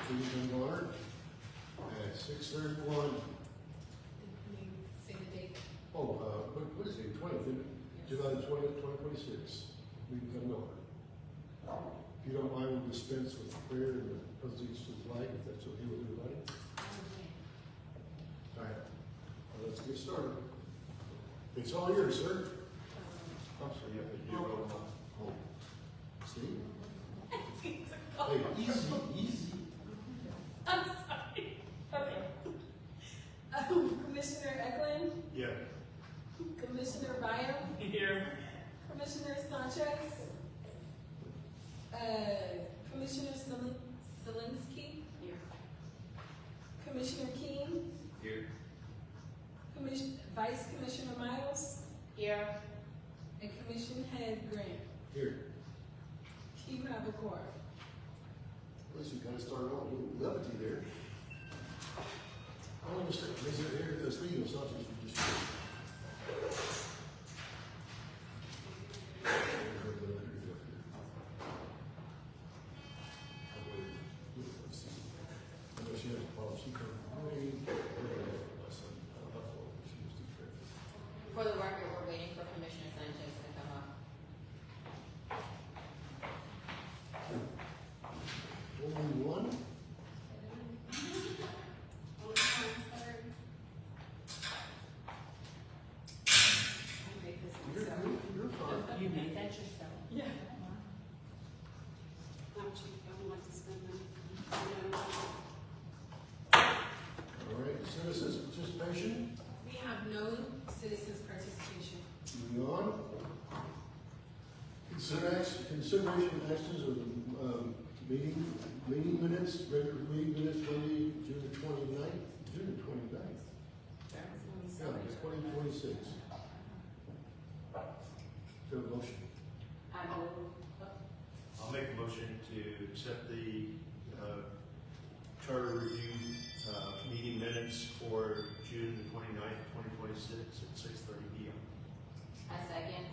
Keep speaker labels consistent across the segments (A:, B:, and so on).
A: Please come forward at 6:31.
B: Say the date.
A: Oh, what is it, 20th, isn't it? July 20th, 2026. We can come over. If you don't mind, we'll dispense with the prayer and the proceeds to the flag, if that's okay with everybody. All right, let's get started. It's all yours, sir. I'm sorry, you have to do roll call. Oh, Steve? Hey, easy.
B: I'm sorry. Okay. Commissioner Eklund?
A: Yeah.
B: Commissioner Byam?
C: Here.
B: Commissioner Sanchez? Commissioner Selinsky?
C: Here.
B: Commissioner King?
C: Here.
B: Vice Commissioner Miles?
C: Here.
B: And Commission Head Grant.
A: Here.
B: You have a quorum.
A: At least we kind of started off with levity there. I don't understand. Is it here? Speaking of sausage, we just. I know she has a problem. She couldn't read.
D: For the record, we're waiting for Commissioner Sanchez to come up.
A: Only one? You're fine.
D: You made that yourself?
B: Yeah.
E: I'm cheap, I don't like to spend
A: All right, citizens participation.
B: We have no citizens participation.
A: Moving on. Consideration of actions of meeting minutes, regular meeting minutes, Monday, June the 29th. June the 29th. Yeah, it's 2026. So motion.
D: I move.
F: I'll make a motion to accept the charter review meeting minutes for June the 29th, 2026 at 6:30 p.m.
D: I second.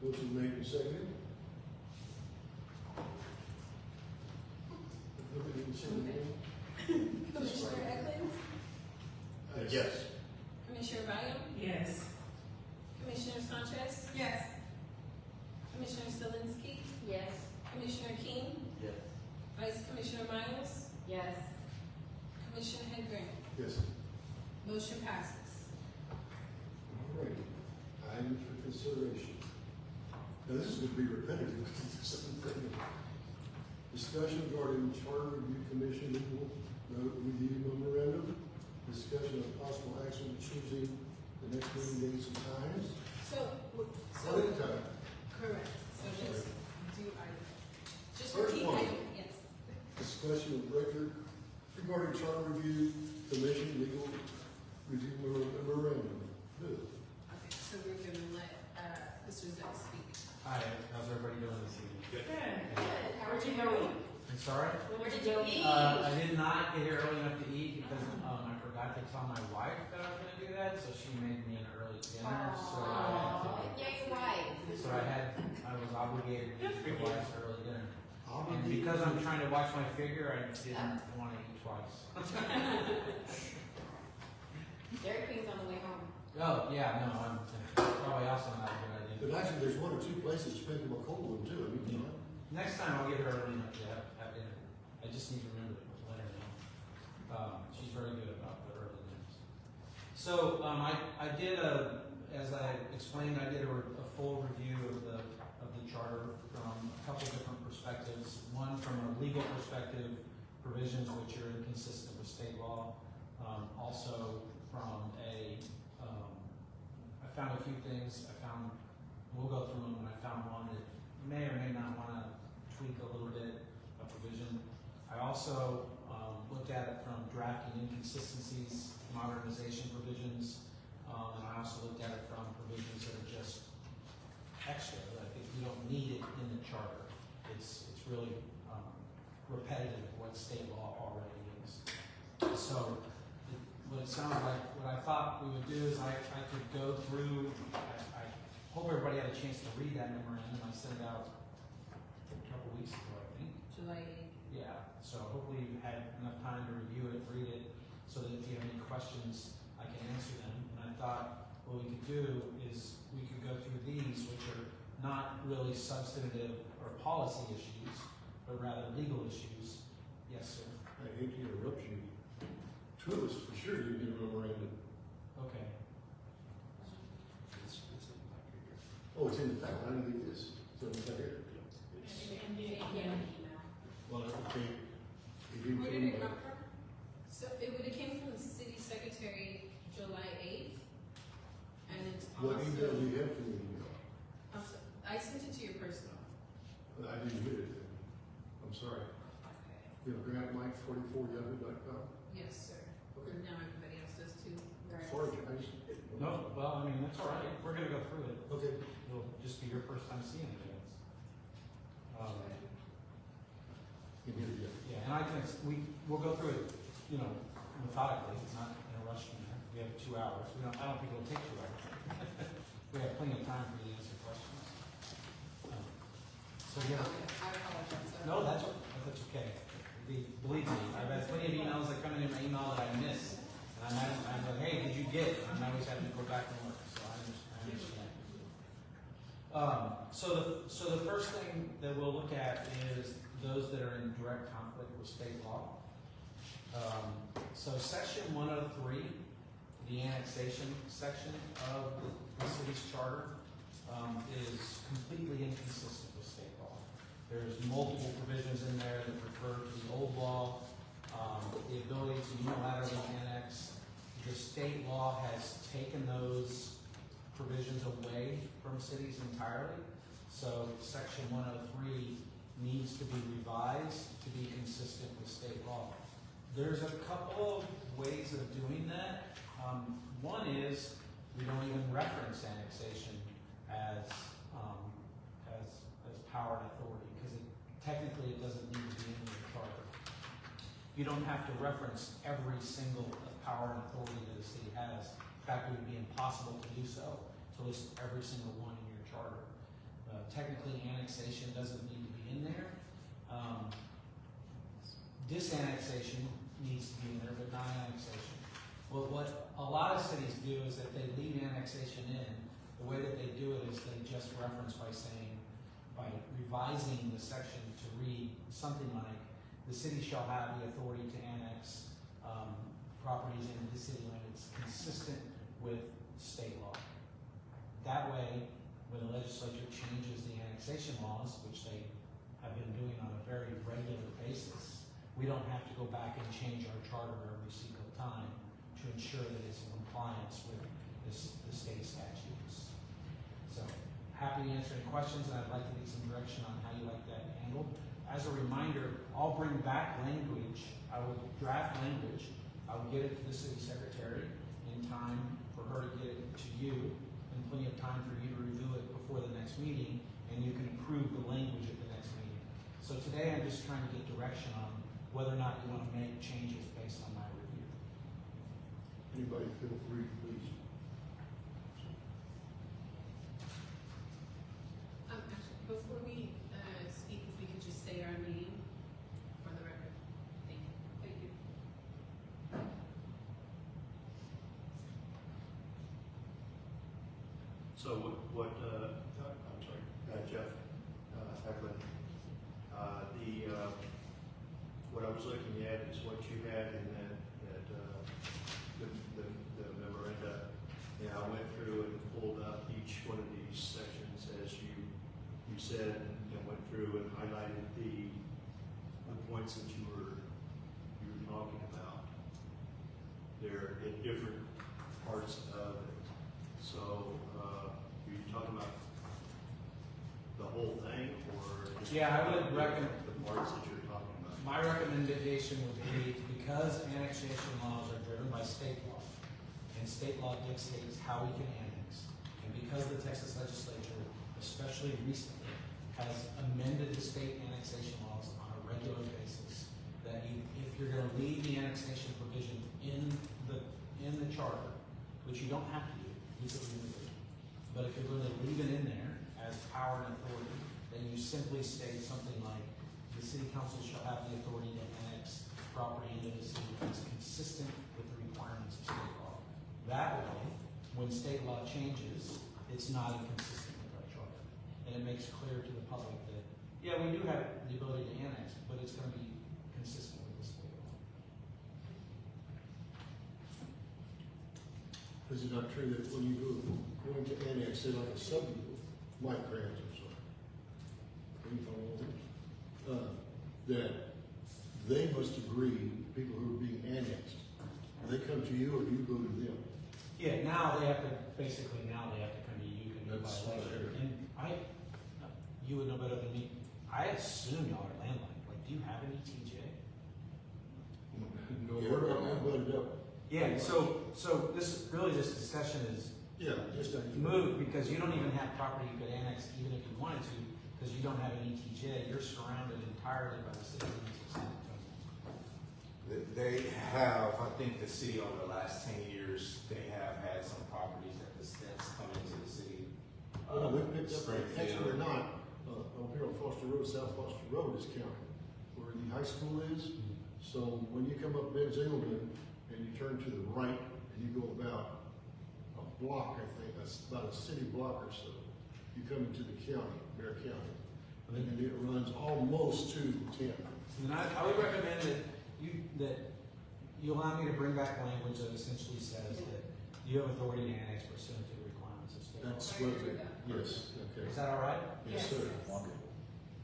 A: Motion made and seconded.
B: Commissioner Eklund?
F: Yes.
B: Commissioner Byam?
C: Yes.
B: Commissioner Sanchez?
E: Yes.
B: Commissioner Selinsky?
D: Yes.
B: Commissioner King?
F: Yes.
B: Vice Commissioner Miles?
D: Yes.
B: Commissioner Head Grant?
A: Yes.
B: Motion passes.
A: All right. Items for consideration. Now, this is going to be repetitive. Discussion regarding Charter Review Commission legal review memorandum. Discussion of possible action choosing the next meeting dates and times. One at a time.
B: Correct. So let's do item. Just
A: First
B: repeat
A: one.
B: item, yes.
A: Discussion of record regarding Charter Review Commission legal review memorandum. Good.
B: Okay, so we're gonna let, Mr. Zell speak.
G: Hi, how's everybody doing this evening?
C: Good.
D: How
C: Where'd
D: are
C: you
D: you
C: go
D: going?
C: eat?
G: I'm sorry?
D: Where did you eat?
G: I did not get here early enough to eat because I forgot to tell my wife that I was going to do that, so she made me an early dinner.
D: Yay, wife.
G: I was obligated to eat twice early dinner. And
A: Obligated.
G: because I'm trying to watch my figure, I didn't want to eat twice.
D: Dairy Queen's on the way home.
G: Oh, yeah, no, I'm probably also not a good idea.
A: But actually, there's one or two places you pick up a cold one too. I mean, you know.
G: Next time I'll get her early enough to have dinner. I just need to remember to let her know. She's very good about the early dinners. So I did as I explained, I did a full review of the charter from a couple different perspectives. One from a legal perspective, provisions which are inconsistent with state law. Also from I found a few things. We'll go through them, and I found one that may or may not want to tweak a little bit of provision. I also looked at it from drafting inconsistencies, modernization provisions, and I also looked at it from provisions that are just extra, that I think we don't need it in the charter. It's really repetitive of what state law already is. So what it sounded like, what I thought we would do is I could go through, I hope everybody had a chance to read that memorandum. I sent it out a couple weeks ago, I think.
B: July 8th.
G: Yeah, so hopefully you had enough time to review it, read it, so that if you have any questions, I can answer them. And I thought what we could do is we could go through these, which are not really substantive or policy issues, but rather legal issues. Yes, sir.
A: I hate to interrupt you. Two of us for sure didn't get a memorandum.
G: Okay.
A: Oh, it's in the packet. I didn't get this. So it's not here. Well, okay. It didn't
B: Where did
A: come
B: it
A: by-
B: come from? So it would have came from the city secretary July 8th. And it's
A: What
B: also.
A: email do you have for me?
B: I sent it to your personal.
A: I didn't get it. I'm sorry.
B: Okay.
A: You know, grantmike44yahoo.com.
B: Yes, sir.
A: Okay.
B: And now everybody else does too. Right.
A: Sorry, I just.
G: No, well, I mean, that's all right. We're gonna go through it.
A: Okay.
G: It'll just be your first time seeing it, I guess.
A: Can hear you.
G: Yeah, and I can, we'll go through it, you know, methodically, it's not in a rush from there. We have 2 hours. I don't think it'll take 2 hours. We have plenty of time for you to answer questions. So, yeah.
D: I apologize, sir.
G: No, that's okay. Believe me, I've had plenty of emails that come in my email that I miss. And I'm like, hey, did you get it? And I always have to go back and look, so I understand. So the first thing that we'll look at is those that are in direct conflict with state law. So section 103, the annexation section of the city's charter, is completely inconsistent with state law. There's multiple provisions in there that refer to the old law, the ability to unilaterally annex. The state law has taken those provisions away from cities entirely. So section 103 needs to be revised to be consistent with state law. There's a couple of ways of doing that. One is we don't even reference annexation as power and authority because technically it doesn't need to be in the charter. You don't have to reference every single power and authority that a city has. In fact, it would be impossible to do so to list every single one in your charter. Technically, annexation doesn't need to be in there. Disannexation needs to be in there, but not annexation. Well, what a lot of cities do is that they leave annexation in. The way that they do it is they just reference by revising the section to read something like, the city shall have the authority to annex properties into the city limits consistent with state law. That way, when the legislature changes the annexation laws, which they have been doing on a very regular basis, we don't have to go back and change our charter every single time to ensure that it's in compliance with the state statutes. So, happy to answer any questions, and I'd like to get some direction on how you like that handled. As a reminder, I'll bring back language. I will draft language. I will get it to the city secretary in time for her to get it to you, and plenty of time for you to review it before the next meeting, and you can approve the language at the next meeting. So today I'm just trying to get direction on whether or not you want to make changes based on my review.
A: Anybody feel free, please.
B: Actually, before we speak, if we could just say our name for the record. Thank you. Thank you.
F: So I'm sorry, Jeff Eklund. What I was looking at is what you had in the memoranda. And I went through and pulled up each one of these sections as you said, and went through and highlighted the points that you were talking about. They're in different parts of it. So, are you talking about the whole thing, or just
G: Yeah, I would recommend.
F: the parts that you're talking about?
G: My recommendation would be, because annexation laws are driven by state law, and state law dictates how we can annex, and because the Texas legislature, especially recently, has amended the state annexation laws on a regular basis, that if you're going to leave the annexation provision in the charter, which you don't have to do, you can remove it, but if you're going to leave it in there as power and authority, then you simply state something like, the city council shall have the authority to annex property into the city that's consistent with the requirements of state law. That way, when state law changes, it's not inconsistent with our charter. And it makes clear to the public that, yeah, we do have the ability to annex, but it's gonna be consistent with the state law.
A: Is it not true that when you going to annex, say like a subdivision, like grants or something, that they must agree, people who are being annexed, they come to you or you go to them?
G: Yeah, now they have to come to you and by
A: That's
G: election. And you would know better than me, I assume y'all are landline, like, do you have any TJ?
A: No, we're not butted up.
G: Yeah, so this discussion is
A: Yeah, just like.
G: moot because you don't even have property you could annex even if you wanted to, because you don't have an ETJ, you're surrounded entirely by the city limits of San Antonio.
C: They have, I think the city over the last 10 years, they have had some properties that's come into the city.
A: Well, we picked up,
C: Springfield.
A: actually, we're not, over here on Foster Road, South Foster Road is county, where the high school is. So when you come up Benzingleton and you turn to the right and you go about a block, I think, that's about a city block or so, you come into the county, Bear County. And it runs almost to 10.
G: And I would recommend that you allow me to bring back language that essentially says that you have authority to annex pursuant to the requirements of state law.
A: That's
B: I
A: what,
B: agree with that.
A: yes, okay.
G: Is that all right?
A: Yes, sir.
C: Wonderful.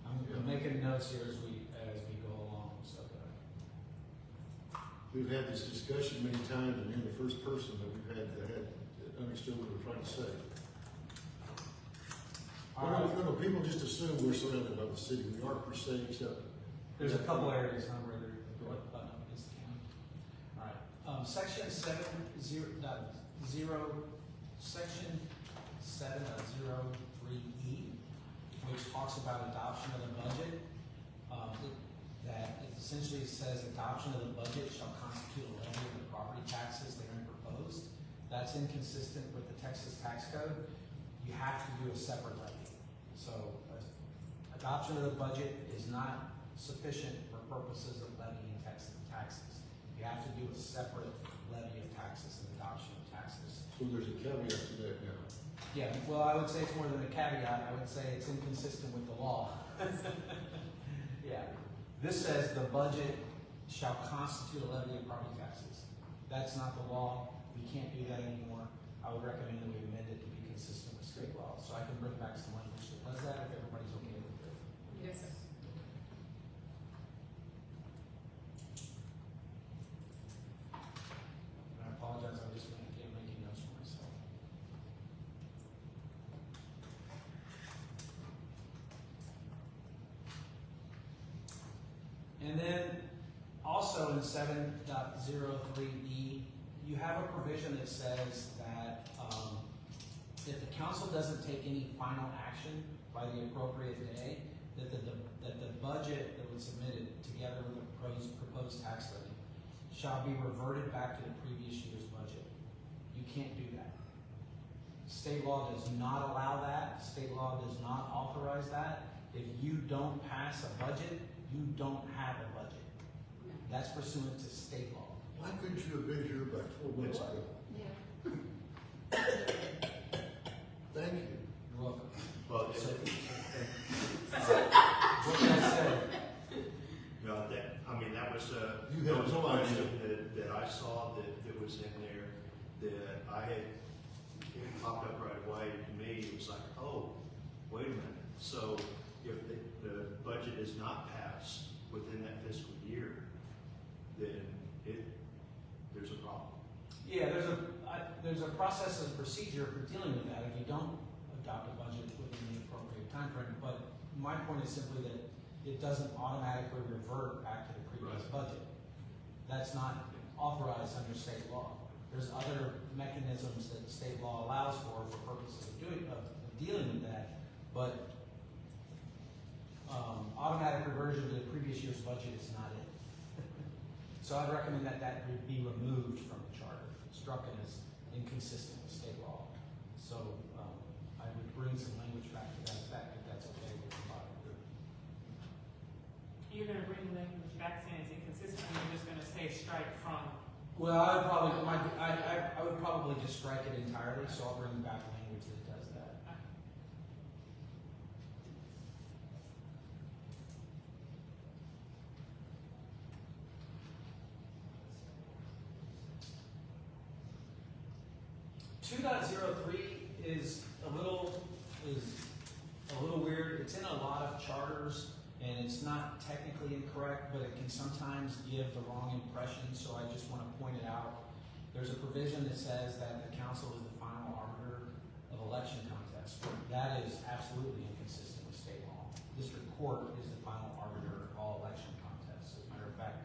G: I'm making notes here as we go along, so that.
A: We've had this discussion many times, and you're the first person that we've had that understood what we're trying to say. No, people just assume we're surrounded by the city. We are per se, except.
G: There's a couple areas where they're button up against the county. All right, section 7.0, section 7.03E, which talks about adoption of the budget. That essentially says adoption of the budget shall constitute a levy of the property taxes therein proposed. That's inconsistent with the Texas tax code. You have to do a separate levy. So adoption of the budget is not sufficient for purposes of levying taxes. You have to do a separate levy of taxes and adoption of taxes.
A: So there's a caveat to that now.
G: Yeah, well, I would say it's more than a caveat. I would say it's inconsistent with the law. Yeah. This says the budget shall constitute a levy of property taxes. That's not the law. We can't do that anymore. I would recommend that we amend it to be consistent with state law. So I can bring back some language that does that if everybody's okay with it.
B: Yes, sir.
G: And I apologize, I'm just making notes for myself. And then also in 7.03E, you have a provision that says that if the council doesn't take any final action by the appropriate day, that the budget that was submitted together with the proposed tax levy shall be reverted back to the previous year's budget. You can't do that. State law does not allow that. State law does not authorize that. If you don't pass a budget, you don't have a budget. That's pursuant to state law.
A: Why couldn't you have been here about 4 months ago?
E: Yeah.
A: Thank you.
G: You're welcome.
F: Well,
G: What can I say?
F: no, that was
A: You
F: that
A: had
F: was a
A: no
F: question
A: idea.
F: that I saw that was in there that I had, it popped up right away to me. It was like, oh, wait a minute. So if the budget is not passed within that fiscal year, then there's a problem.
G: Yeah, there's a process and procedure for dealing with that if you don't adopt a budget within the appropriate time frame. But my point is simply that it doesn't automatically revert back to the previous budget. That's not authorized under state law. There's other mechanisms that state law allows for purposes of dealing with that, but automatic reversion to the previous year's budget is not it. So I'd recommend that would be removed from the charter, struck as inconsistent with state law. So I would bring some language back to that effect if that's okay with the body.
B: You
H: back saying it's inconsistent, and you're just gonna say strike from?
G: Well, I would probably just strike it entirely, so I'll bring back language that does that. 2.03 is a little weird. It's in a lot of charters, and it's not technically incorrect, but it can sometimes give the wrong impression, so I just want to point it out. There's a provision that says that the council is the final arbiter of election contests. That is absolutely inconsistent with state law. District court is the final arbiter of all election contests. As a matter of fact,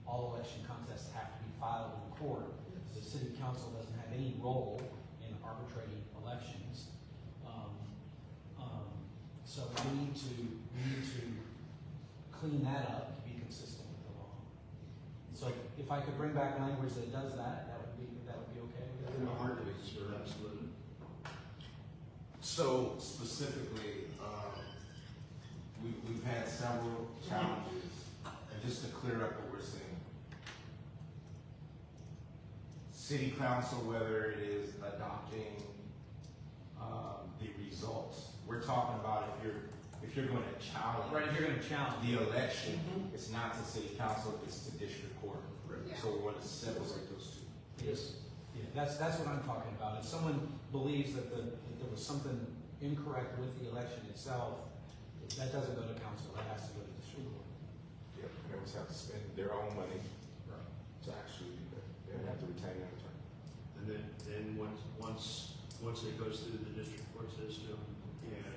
G: all election contests have to be filed in court. The city council doesn't have any role in arbitrating elections. So we need to clean that up to be consistent with the law. So if I could bring back language that does that, that would be okay.
A: In a heartbeat, sir.
F: Absolutely.
C: So specifically, we've had several challenges, and just to clear up what we're saying, city council, whether it is adopting the results, we're talking about if you're going to challenge.
G: Right, if you're going to challenge
C: the election, it's not to city council, it's to district court.
B: Yeah.
C: So we want to separate those two.
G: Yes. Yeah, that's what I'm talking about. If someone believes that there was something incorrect with the election itself, that doesn't go to council, that has to go to the district court.
C: Yeah, parents have to spend their own money
G: Right.
C: to actually do that. They don't have to retain an attorney.
F: And then once it goes through the district court system and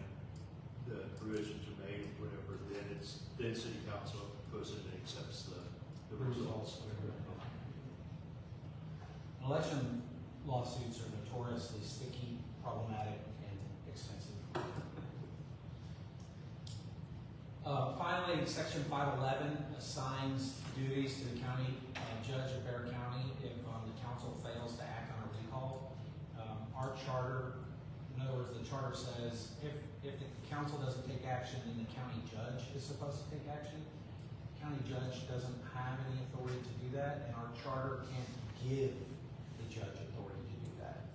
F: the provisions are made, whatever, then city council goes in and accepts the results.
G: Election lawsuits are notoriously sticky, problematic, and expensive. Finally, Section 511 assigns duties to the county judge of Bear County if the council fails to act on a recall. Our charter, in other words, the charter says if the council doesn't take action, then the county judge is supposed to take action. The county judge doesn't have any authority to do that, and our charter can't give the judge authority to do that.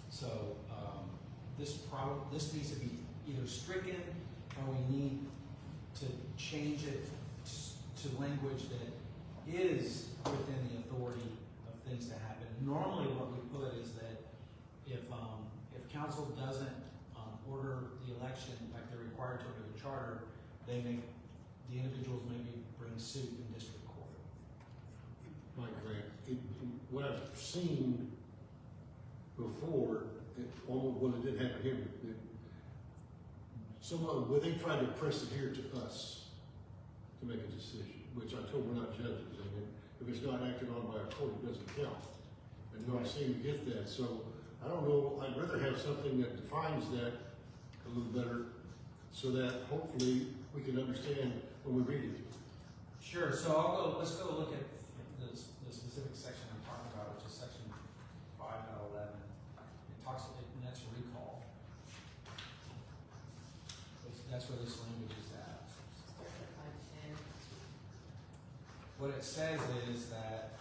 G: So this needs to be either stricken, or we need to change it to language that is within the authority of things to happen. Normally, what we put is that if council doesn't order the election like they're required to under the charter, the individuals maybe bring suit in district court.
A: Mike Grant, what I've seen before, when it didn't happen here, when they tried to press it here to us to make a decision, which I told we're not judges, and if it's not acted on by a court, it doesn't count. And we don't seem to get that, so I don't know, I'd rather have something that defines that a little better, so that hopefully we can understand when we read it.
G: Sure. So let's go look at the specific section I'm talking about, which is section 5.11. It talks, and that's recall. That's where this language is at. What it says is that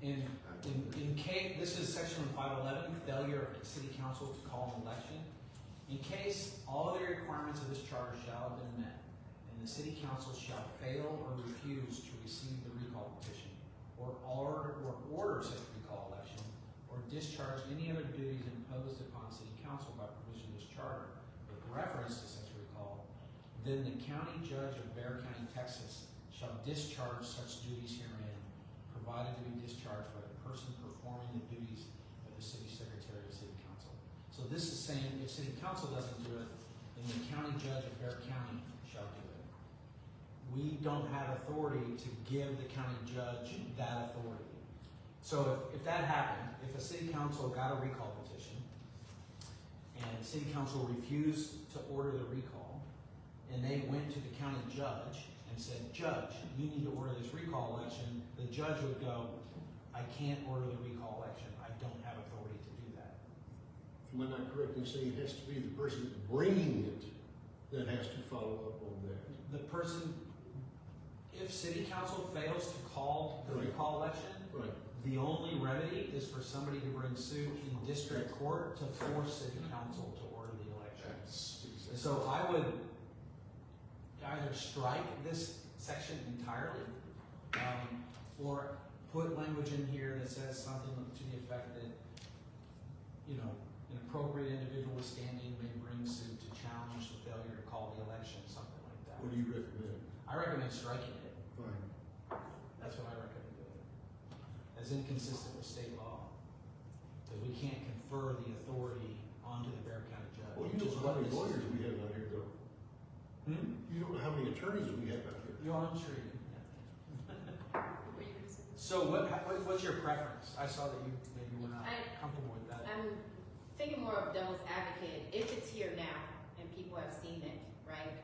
G: in case, this is section 511, failure of city council to call an election. In case all of the requirements of this charter shall have been met, and the city council shall fail or refuse to receive the recall petition, or order such recall election, or discharge any other duties imposed upon city council by provision of this charter, with reference to such recall, then the county judge of Bear County, Texas, shall discharge such duties herein, provided to be discharged by the person performing the duties of the city secretary of city council. So this is saying if city council doesn't do it, then the county judge of Bear County shall do it. We don't have authority to give the county judge that authority. So if that happened, if a city council got a recall petition, and city council refused to order the recall, and they went to the county judge and said, Judge, you need to order this recall election, the judge would go, I can't order the recall election. I don't have authority to do that.
A: Am I not correct in saying it has to be the person bringing it that has to follow up on that?
G: The person if city council fails to call the
A: Right.
G: recall election,
A: Right.
G: the only remedy is for somebody to bring suit in district court to force city council to order the election.
A: That's
G: And so I would either strike this section entirely, or put language in here that says something to the effect that, you know, an appropriate individual with standing may bring suit to challenge the failure to call the election, something like that.
A: What do you recommend?
G: I recommend striking it.
A: Fine.
G: That's what I recommend doing. As inconsistent with state law. Because we can't confer the authority onto the Bear County judge.
A: Well, you
G: which is
A: know how many
G: this is.
A: lawyers we have out here, though. You don't know how many attorneys we have out here.
G: You know, I'm sure you.
E: What were you gonna say?
G: So what's your preference? I saw that you maybe were not comfortable with that.
D: I'm thinking more of devil's advocate, if it's here now and people have seen it, right?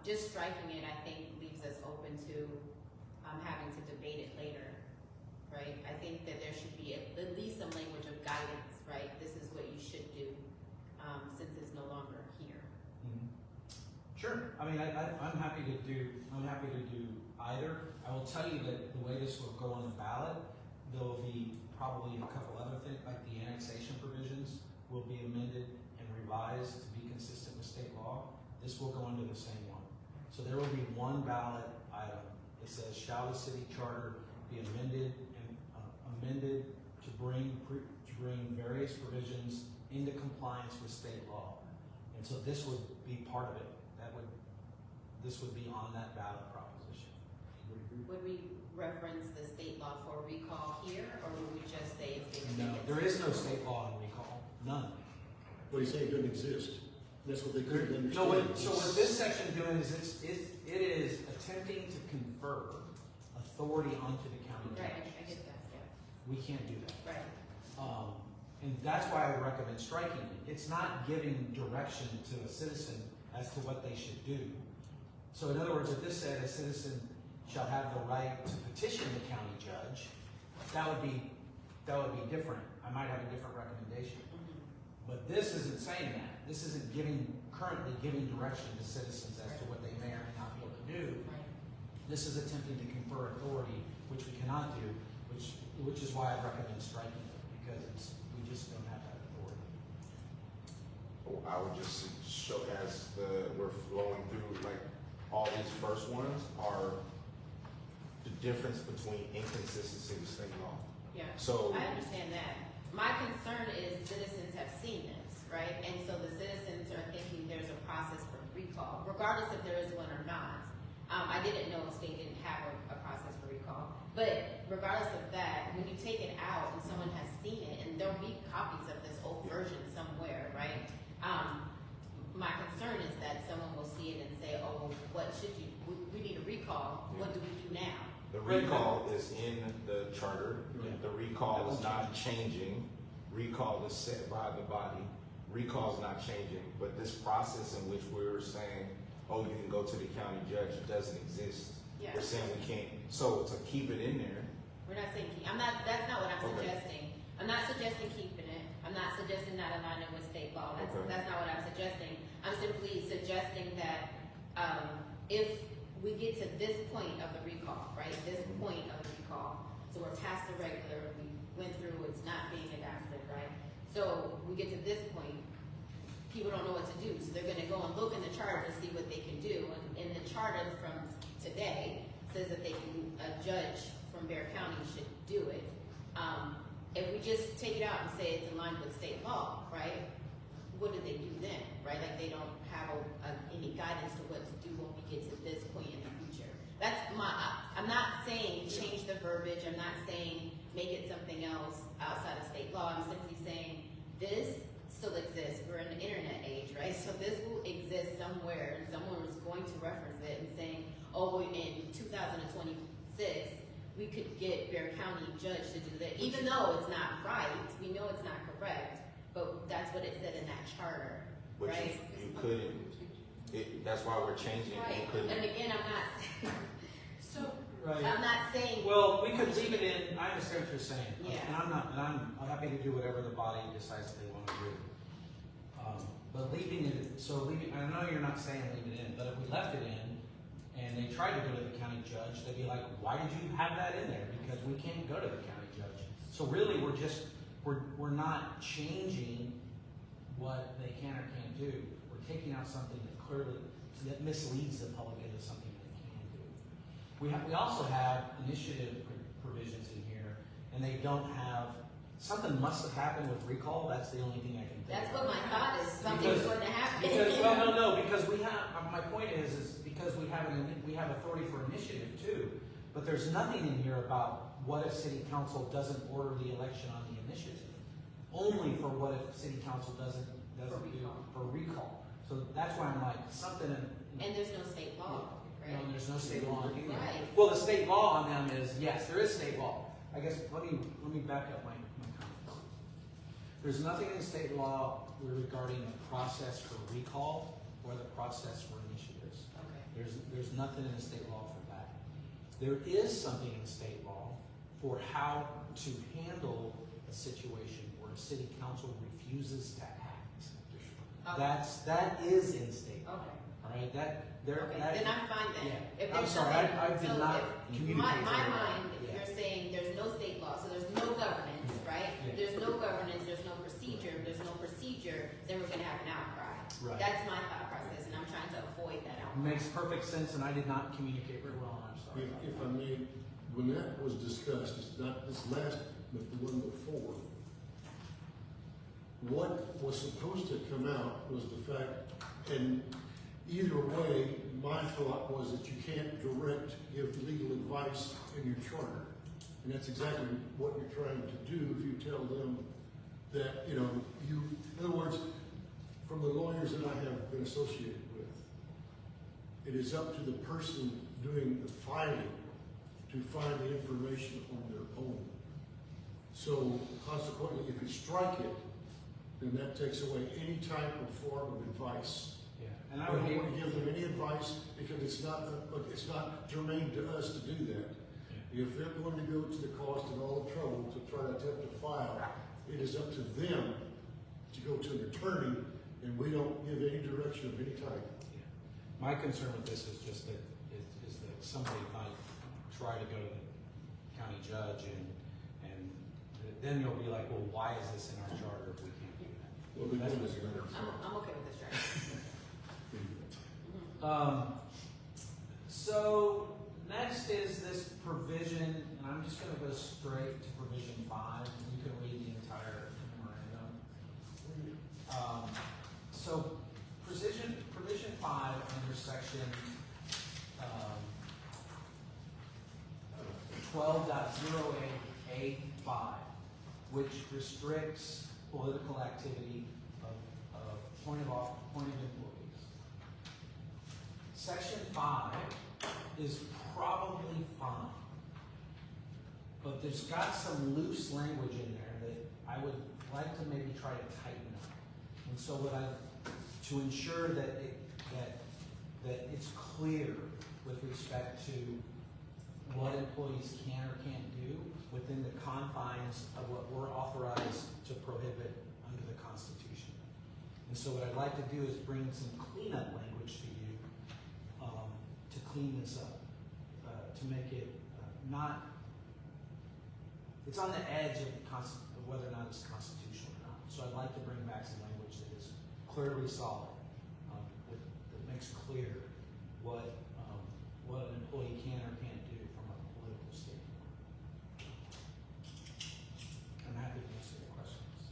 D: Just striking it, I think, leaves us open to having to debate it later, right? I think that there should be at least some language of guidance, right? This is what you should do, since it's no longer here.
G: Mhm. Sure. I mean, I'm happy to do either. I will tell you that the way this will go on the ballot, there will be probably a couple other things, like the annexation provisions will be amended and revised to be consistent with state law. This will go under the same one. So there will be one ballot item that says, shall the city charter be amended to bring various provisions into compliance with state law. And so this would be part of it. This would be on that ballot proposition.
D: Would we reference the state law for recall here, or would we just say it's being
G: No,
D: amended?
G: there is no state law on recall. None.
A: What he's saying doesn't exist. That's what they couldn't understand.
G: No, so what this section doing is it is attempting to confer authority onto the county
D: Right,
G: judge.
D: I get that, yeah,
G: We can't do that.
D: right.
G: And that's why I would recommend striking it. It's not giving direction to a citizen as to what they should do. So in other words, if this said a citizen shall have the right to petition the county judge, that would be different. I might have a different recommendation. But this isn't saying that. This isn't currently giving direction to citizens as to what they may or may not be able to do.
D: Right.
G: This is attempting to confer authority, which we cannot do, which is why I recommend striking it, because we just don't have that authority.
C: I would just show as we're flowing through, like, all these first ones are the difference between inconsistency with state law.
D: Yeah,
C: So,
D: I understand that. My concern is citizens have seen this, right? And so the citizens are thinking there's a process for recall, regardless if there is one or not. I didn't know state didn't have a process for recall. But regardless of that, when you take it out and someone has seen it, and there'll be copies of this old version somewhere, right? My concern is that someone will see it and say, oh, well, what should you, we need a recall, what do we do now?
C: the recall is in the charter.
G: Yeah.
C: The recall is not changing. Recall is set by the body. Recall is not changing. But this process in which we're saying, oh, you can go to the county judge, doesn't exist.
D: Yeah.
C: We're saying we can't. So to keep it in there,
D: We're not saying, that's not what I'm
C: Okay.
D: suggesting. I'm not suggesting keeping it. I'm not suggesting not aligning with state law.
C: Okay.
D: That's not what I'm suggesting. I'm simply suggesting that, if we get to this point of the recall, right, this point of the recall, so we're past the regular, we went through, it's not being adapted, right? So we get to this point, people don't know what to do, so they're gonna go and look in the charter to see what they can do. And in the charter from today, says that they can, a judge from Bear County should do it. If we just take it out and say it's in line with state law, right? What do they do then, right? Like they don't have any guidance to what to do when we get to this point in the future. That's I'm not saying change the verbiage. I'm not saying make it something else outside of state law. I'm simply saying this still exists. We're in the internet age, right? So this will exist somewhere, and someone is going to reference it and saying, oh, in 2026, we could get Bear County judge to do that, even though it's not right. We know it's not correct, but that's what it said in that charter,
C: which
D: right?
C: you couldn't. That's why we're changing it.
D: Right.
C: You couldn't.
D: And again,
B: So,
G: Right.
D: I'm not saying.
G: Well, we could leave it in. I understand what you're saying.
D: Yeah.
G: And I'm happy to do whatever the body decides they want to do. But leaving it, I know you're not saying leave it in, but if we left it in, and they tried to go to the county judge, they'd be like, why did you have that in there? Because we can't go to the county judge. So really, we're not changing what they can or can't do. We're taking out something that clearly, that misleads the public into something they can do. We also have initiative provisions in here, and they don't have, something must have happened with recall, that's the only thing I can think
D: That's
G: of.
D: what my thought is, something's going to happen.
G: Because we have, my point is because we have authority for initiative too, but there's nothing in here about what if city council doesn't order the election on the initiative. Only for what if city council doesn't do for recall. So that's why I'm like, something
D: And there's no state law, right?
G: no, there's no state law on either.
D: Right.
G: Well, the state law on them is, yes, there is state law. I guess, let me back up my comments. There's nothing in state law regarding the process for recall or the process for initiatives.
D: Okay.
G: There's nothing in the state law for that. There is something in state law for how to handle a situation where a city council refuses to act.
D: Okay.
G: That is in state law.
D: Okay.
G: All right,
D: Okay, then I'm fine then.
G: Yeah.
D: If
G: I'm
D: there's
G: sorry,
D: something-
G: I did
D: so
G: not
D: if-
G: communicate
D: My
G: very well.
D: mind,
G: Yeah.
D: you're saying there's no state law, so there's no governance, right?
G: Yeah.
D: There's no governance, there's no procedure, if there's no procedure, then we're gonna have an outcry.
G: Right.
D: That's my thought process, and I'm trying to avoid that outcry.
G: Makes perfect sense, and I did not communicate very well, and I'm sorry. about
A: If
G: that.
A: I may, when that was discussed, it's not this last, but the one before, what was supposed to come out was the fact, and either way, my thought was that you can't give legal advice in your charter. And that's exactly what you're trying to do if you tell them that, in other words, from the lawyers that I have been associated with, it is up to the person doing the filing to find the information on their own. So consequently, if you strike it, then that takes away any type of form of advice.
G: Yeah, and
A: I
G: I
A: don't
G: would
A: want to give them any advice because it's not germane to us to do that. If they're going to go to the cost and all the trouble to try to attempt to file, it is up to them to go to an attorney, and we don't give any direction of any type.
G: My concern with this is just that somebody might try to go to the county judge and then you'll be like, well, why is this in our charter if we can't do that?
A: Well, we
G: That's
A: do
G: what's
A: this.
G: gonna-
D: I'm okay with this, right?
G: So next is this provision, and I'm just gonna go straight to provision 5. You can read the entire memorandum. So provision 5 under section 12.08A5, which restricts political activity of point of employees. Section 5 is probably fine, but there's got some loose language in there that I would like to maybe try to tighten up. And so to ensure that it's clear with respect to what employees can or can't do within the confines of what we're authorized to prohibit under the Constitution. And so what I'd like to do is bring some cleanup language to you to clean this up, to make it it's on the edge of whether or not it's constitutional or not. So I'd like to bring back some language that is clearly solid, that makes clear what an employee can or can't do from a political standpoint. I'm happy to answer your questions.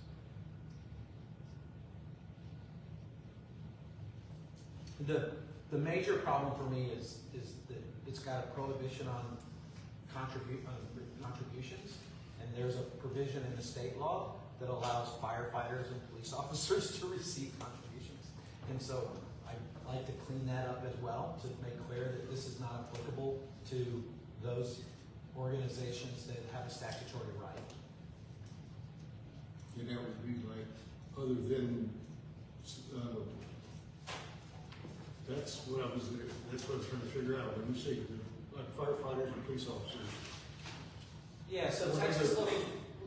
G: The major problem for me is that it's got a prohibition on contributions, and there's a provision in the state law that allows firefighters and police officers to receive contributions. And so I'd like to clean that up as well to make clear that this is not applicable to those organizations that have a statutory right.
A: And that would be like, other than, that's what I was trying to figure out. When you say like firefighters and police officers,
G: Yeah, so
A: Well,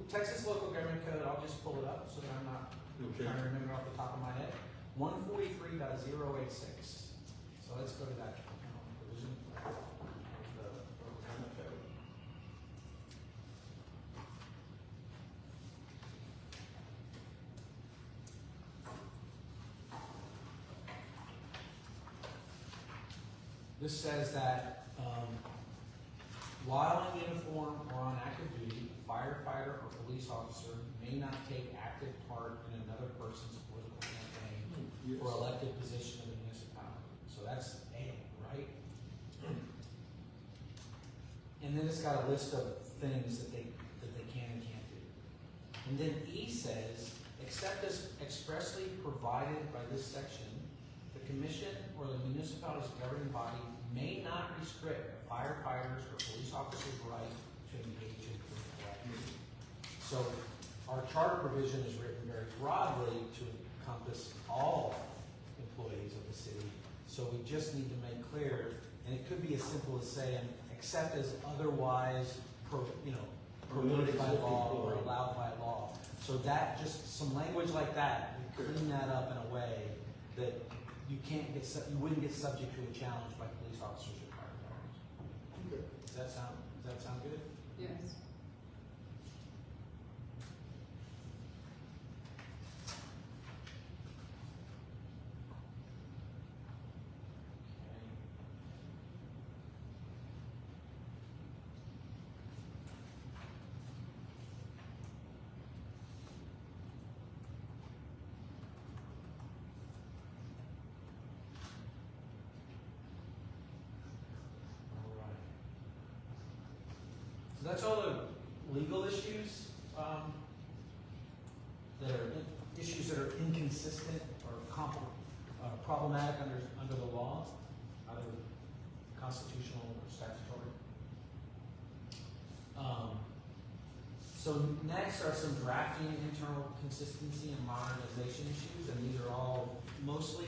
G: Texas Local Government Code, I'll just pull it up so that I'm not
A: okay.
G: trying to remember off the top of my head. 143.086. So let's go to that provision. this says that, while in uniform or on active duty, a firefighter or police officer may not take active part in another person's political campaign
A: Yes.
G: or elected position in the municipality. So that's A, right? And then it's got a list of things that they can and can't do. And then E says, except as expressly provided by this section, the commission or the municipality's governing body may not restrict a firefighter's or police officer's right to engage in political activity. So our charter provision is written very broadly to encompass all employees of the city. So we just need to make clear, and it could be as simple as saying, except as otherwise, permitted by law or allowed by law. So that, just some language like that, we clean that up in a way that you wouldn't get subject to a challenge by police officers or firefighters.
A: Okay.
G: Does that sound good?
B: Yes.
G: So that's all the legal issues, issues that are inconsistent or problematic under the law, either constitutional or statutory. So next are some drafting, internal consistency, and modernization issues, and these are all mostly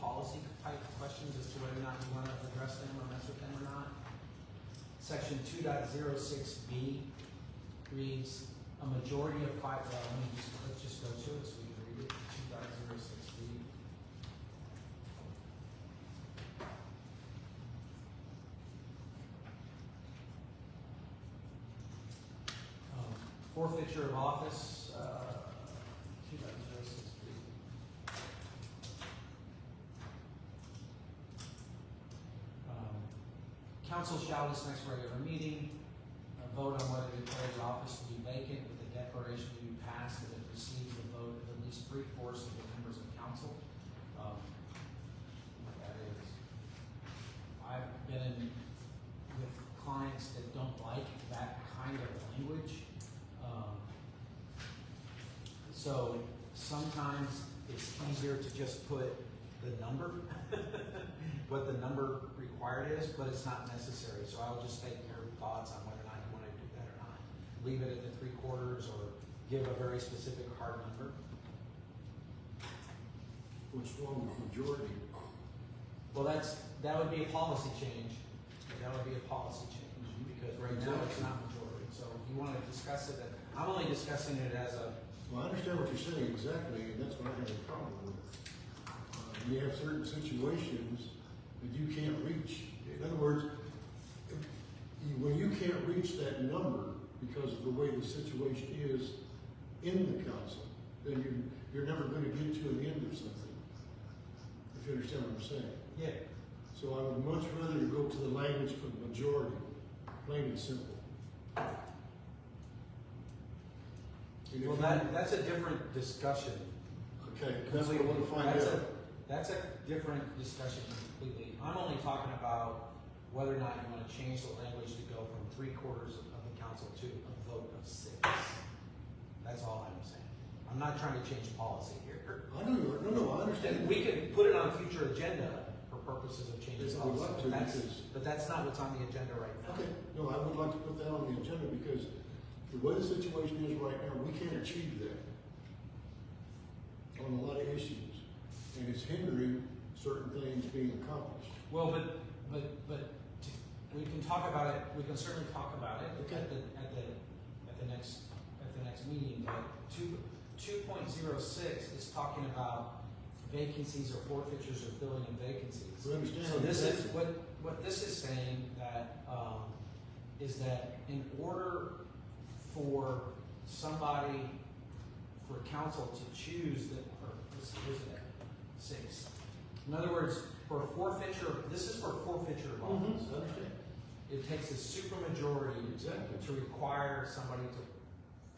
G: policy type questions as to whether or not we want to address them or mess with them or not. Section 2.06B reads, a majority of let's just go to it so we can read it. 2.06B. Forfeiture of office, 2.06B. Council shall, this next regular meeting, vote on whether to declare the office to be vacant with the declaration to be passed that it receives the vote of at least 3/4 of the members of council. That is, I've been with clients that don't like that kind of language. So sometimes it's easier to just put the number, what the number required is, but it's not necessary. So I'll just take your thoughts on whether or not you want to do that or not. Leave it at the 3/4 or give a very specific hard number.
A: What's wrong with majority?
G: Well, that would be a policy change. That would be a policy change because right now it's not majority. So if you want to discuss it, I'm only discussing it as a.
A: Well, I understand what you're saying exactly, and that's what I have a problem with. You have certain situations that you can't reach. In other words, when you can't reach that number because of the way the situation is in the council, then you're never going to get to an end of something. If you understand what I'm saying.
G: Yeah.
A: So I would much rather you go to the language of majority, plain and simple. And if
G: Well,
A: you-
G: that's a different discussion.
A: Okay, that's what I want to find out.
G: That's a different discussion completely. I'm only talking about whether or not you want to change the language to go from 3/4 of the council to a vote of 6. That's all I'm saying. I'm not trying to change policy here.
A: I know you are. No, I understand.
G: And we could put it on future agenda for purposes of changing
A: Yes, I would
G: policy,
A: like to, because-
G: but that's not what's on the agenda right now.
A: Okay, no, I would like to put that on the agenda because the way the situation is right now, we can't achieve that on a lot of issues. And it's hindering certain things being accomplished.
G: Well, but we can talk about it. We can certainly talk about it
A: Okay.
G: at the next meeting. But 2.06 is talking about vacancies or forfeitures or filling of vacancies.
A: We understand.
G: So this is
A: exactly.
G: what this is saying that is that in order for somebody, for council to choose that, or where's it at? 6. In other words, for forfeiture, this is for forfeiture of office.
A: I understand.
G: It takes a supermajority
A: Exactly.
G: to require somebody to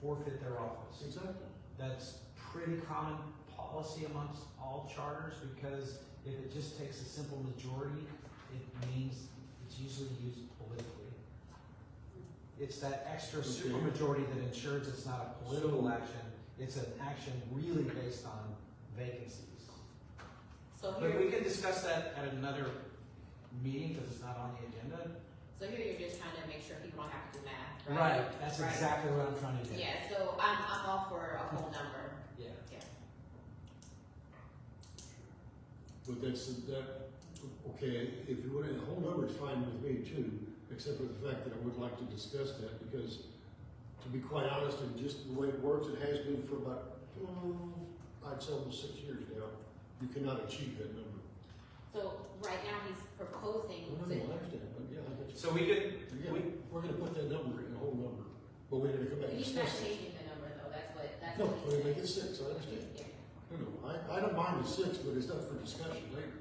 G: forfeit their office.
A: Exactly.
G: That's pretty common policy amongst all charters, because if it just takes a simple majority, it means it's usually used politically. It's that extra
A: Okay.
G: supermajority that ensures it's not a political
A: So-
G: action, it's an action really based on vacancies.
D: So
G: But we
D: here,
G: can discuss that at another meeting, because it's not on the agenda.
D: so here you're just trying to make sure people don't have to do math, right?
G: That's
D: Right.
G: exactly what I'm trying to do.
D: Yeah, so I'm all for a whole number,
G: Yeah.
D: yeah.
A: But okay, if you want, the whole number is fine with me too, except for the fact that I would like to discuss that, because to be quite honest, and just the way it works, it has been for about, I'd say almost 6 years now, you cannot achieve that number.
D: So right now he's proposing
A: No,
D: to,
A: I understand, but yeah, I get you.
G: So we could,
A: Again, we're gonna put that number in, the whole number, but we're gonna come back and
D: he's not
A: discuss it.
D: changing the number though, that's what
A: No,
D: he's
A: we're gonna make it 6, I understand.
D: Yeah.
A: No, I don't mind the 6, but it's not for discussion later,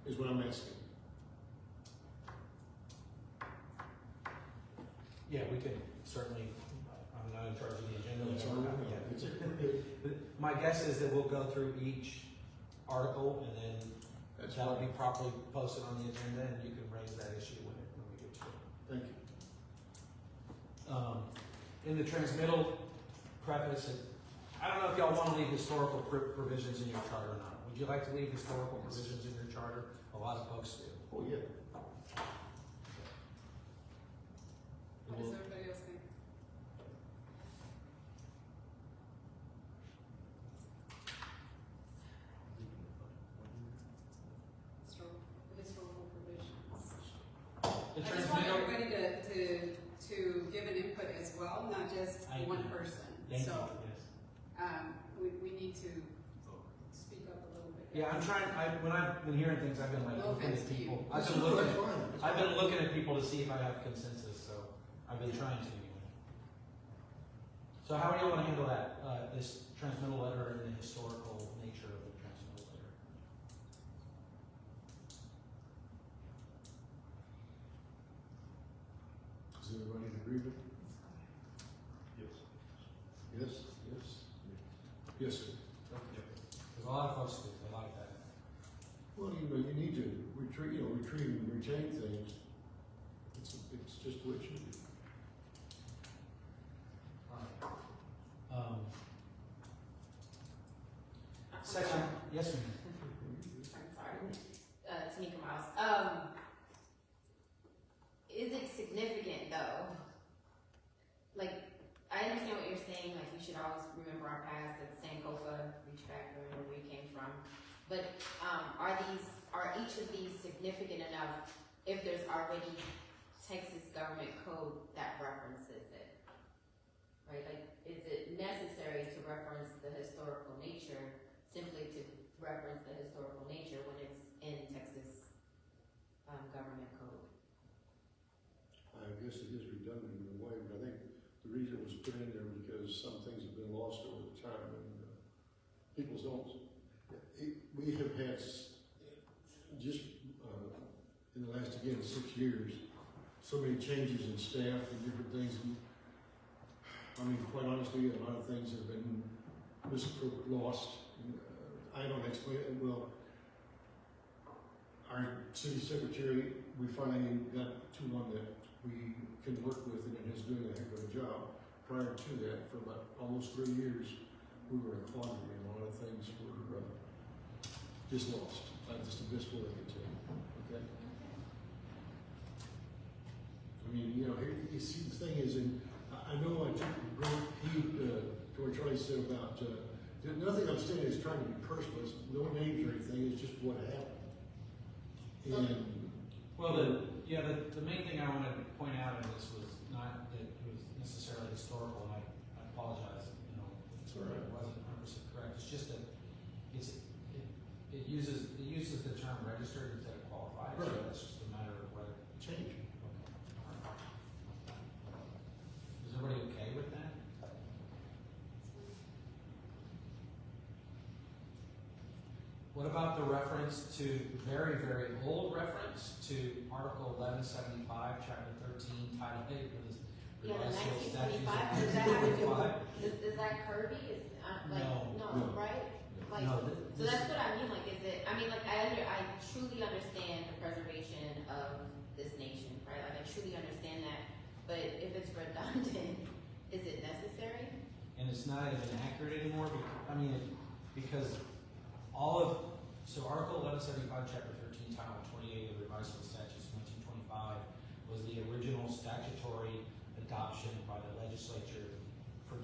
A: is what I'm asking.
G: yeah, we could certainly, I'm not in charge of the agenda.
A: It's
G: whatever.
A: all right.
G: Yeah.
A: It's okay.
G: My guess is that we'll go through each article, and then
A: That's
G: that'll
A: fine.
G: be properly posted on the agenda, and you can raise that issue when we get to it.
A: Thank you.
G: In the transmittal preface, I don't know if y'all want to leave historical provisions in your charter or not. Would you like to leave historical provisions in your charter? A lot of folks do.
A: Oh, yeah.
E: What does everybody else think? Historical provisions.
G: The
E: I just want
G: transmittal,
E: everybody to give an input as well, not just
G: Thank
E: one
G: you.
E: person.
G: thank you,
E: So,
G: yes.
E: we need to speak up a little bit.
G: Yeah, I'm trying, when I've been hearing things, I've been like
E: No
G: looking
E: offense
G: at
E: to you.
G: people. I've been looking at, I've been looking at people to see if I have consensus, so I've been trying to anyway. So how do you want to handle that, this transmittal letter and the historical nature of the transmittal letter?
A: Is everybody in agreement?
F: Yes.
A: Yes, yes. Yes, sir.
G: Because a lot of folks do, they like that.
A: Well, you need to retrieve and retain things. It's just what you do.
G: Section, yes, ma'am.
D: I'm sorry, Tanika Miles. Is it significant though? Like, I understand what you're saying, like we should always remember our past, that Sankofa, reach back, remember where we came from. But, are each of these significant enough if there's already Texas government code that references it? Right, like, is it necessary to reference the historical nature simply to reference the historical nature when it's in Texas, government code?
A: I guess it is redundant in a way, but I think the reason it was put in there because some things have been lost over the time, and people don't. We have had just in the last 6 years, so many changes in staff and different things. And, I mean, quite honestly, a lot of things have been lost. I don't explain it well. Our city secretary, we finally got to one that we can work with and is doing a heck of a job. Prior to that, for about almost 3 years, we were in a quandary and a lot of things were just lost. Just the best word I can tell you, okay? I mean, here, you see, the thing is, and I know I took great heed to what Charlie said about, nothing I'm saying is trying to be personal, it's no names or anything, it's just what happened. And,
G: Well, the main thing I wanted to point out in this was not that it was necessarily historical, and I apologize, if it wasn't 100% correct. It's just that it uses the term registered instead of qualified, so
A: Right.
G: it's just a matter of whether.
A: change.
G: Is everybody okay with that? What about the reference to, very, very old reference to Article 1175, Chapter 13, Title 8 of the
D: Yeah, the
G: Revised State Statutes of
D: 1925, does that have to do
G: 1925?
D: is that Kirby? Is, like,
G: No.
A: No.
D: right? Like,
G: No,
D: so that's what I mean, like, is it, I mean, like, I truly understand the preservation of this nation, right? Like, I truly understand that, but if it's redundant, is it necessary?
G: And it's not even accurate anymore, because so Article 1175, Chapter 13, Title 28 of the Revised State Statutes of 1925 was the original statutory adoption by the legislature for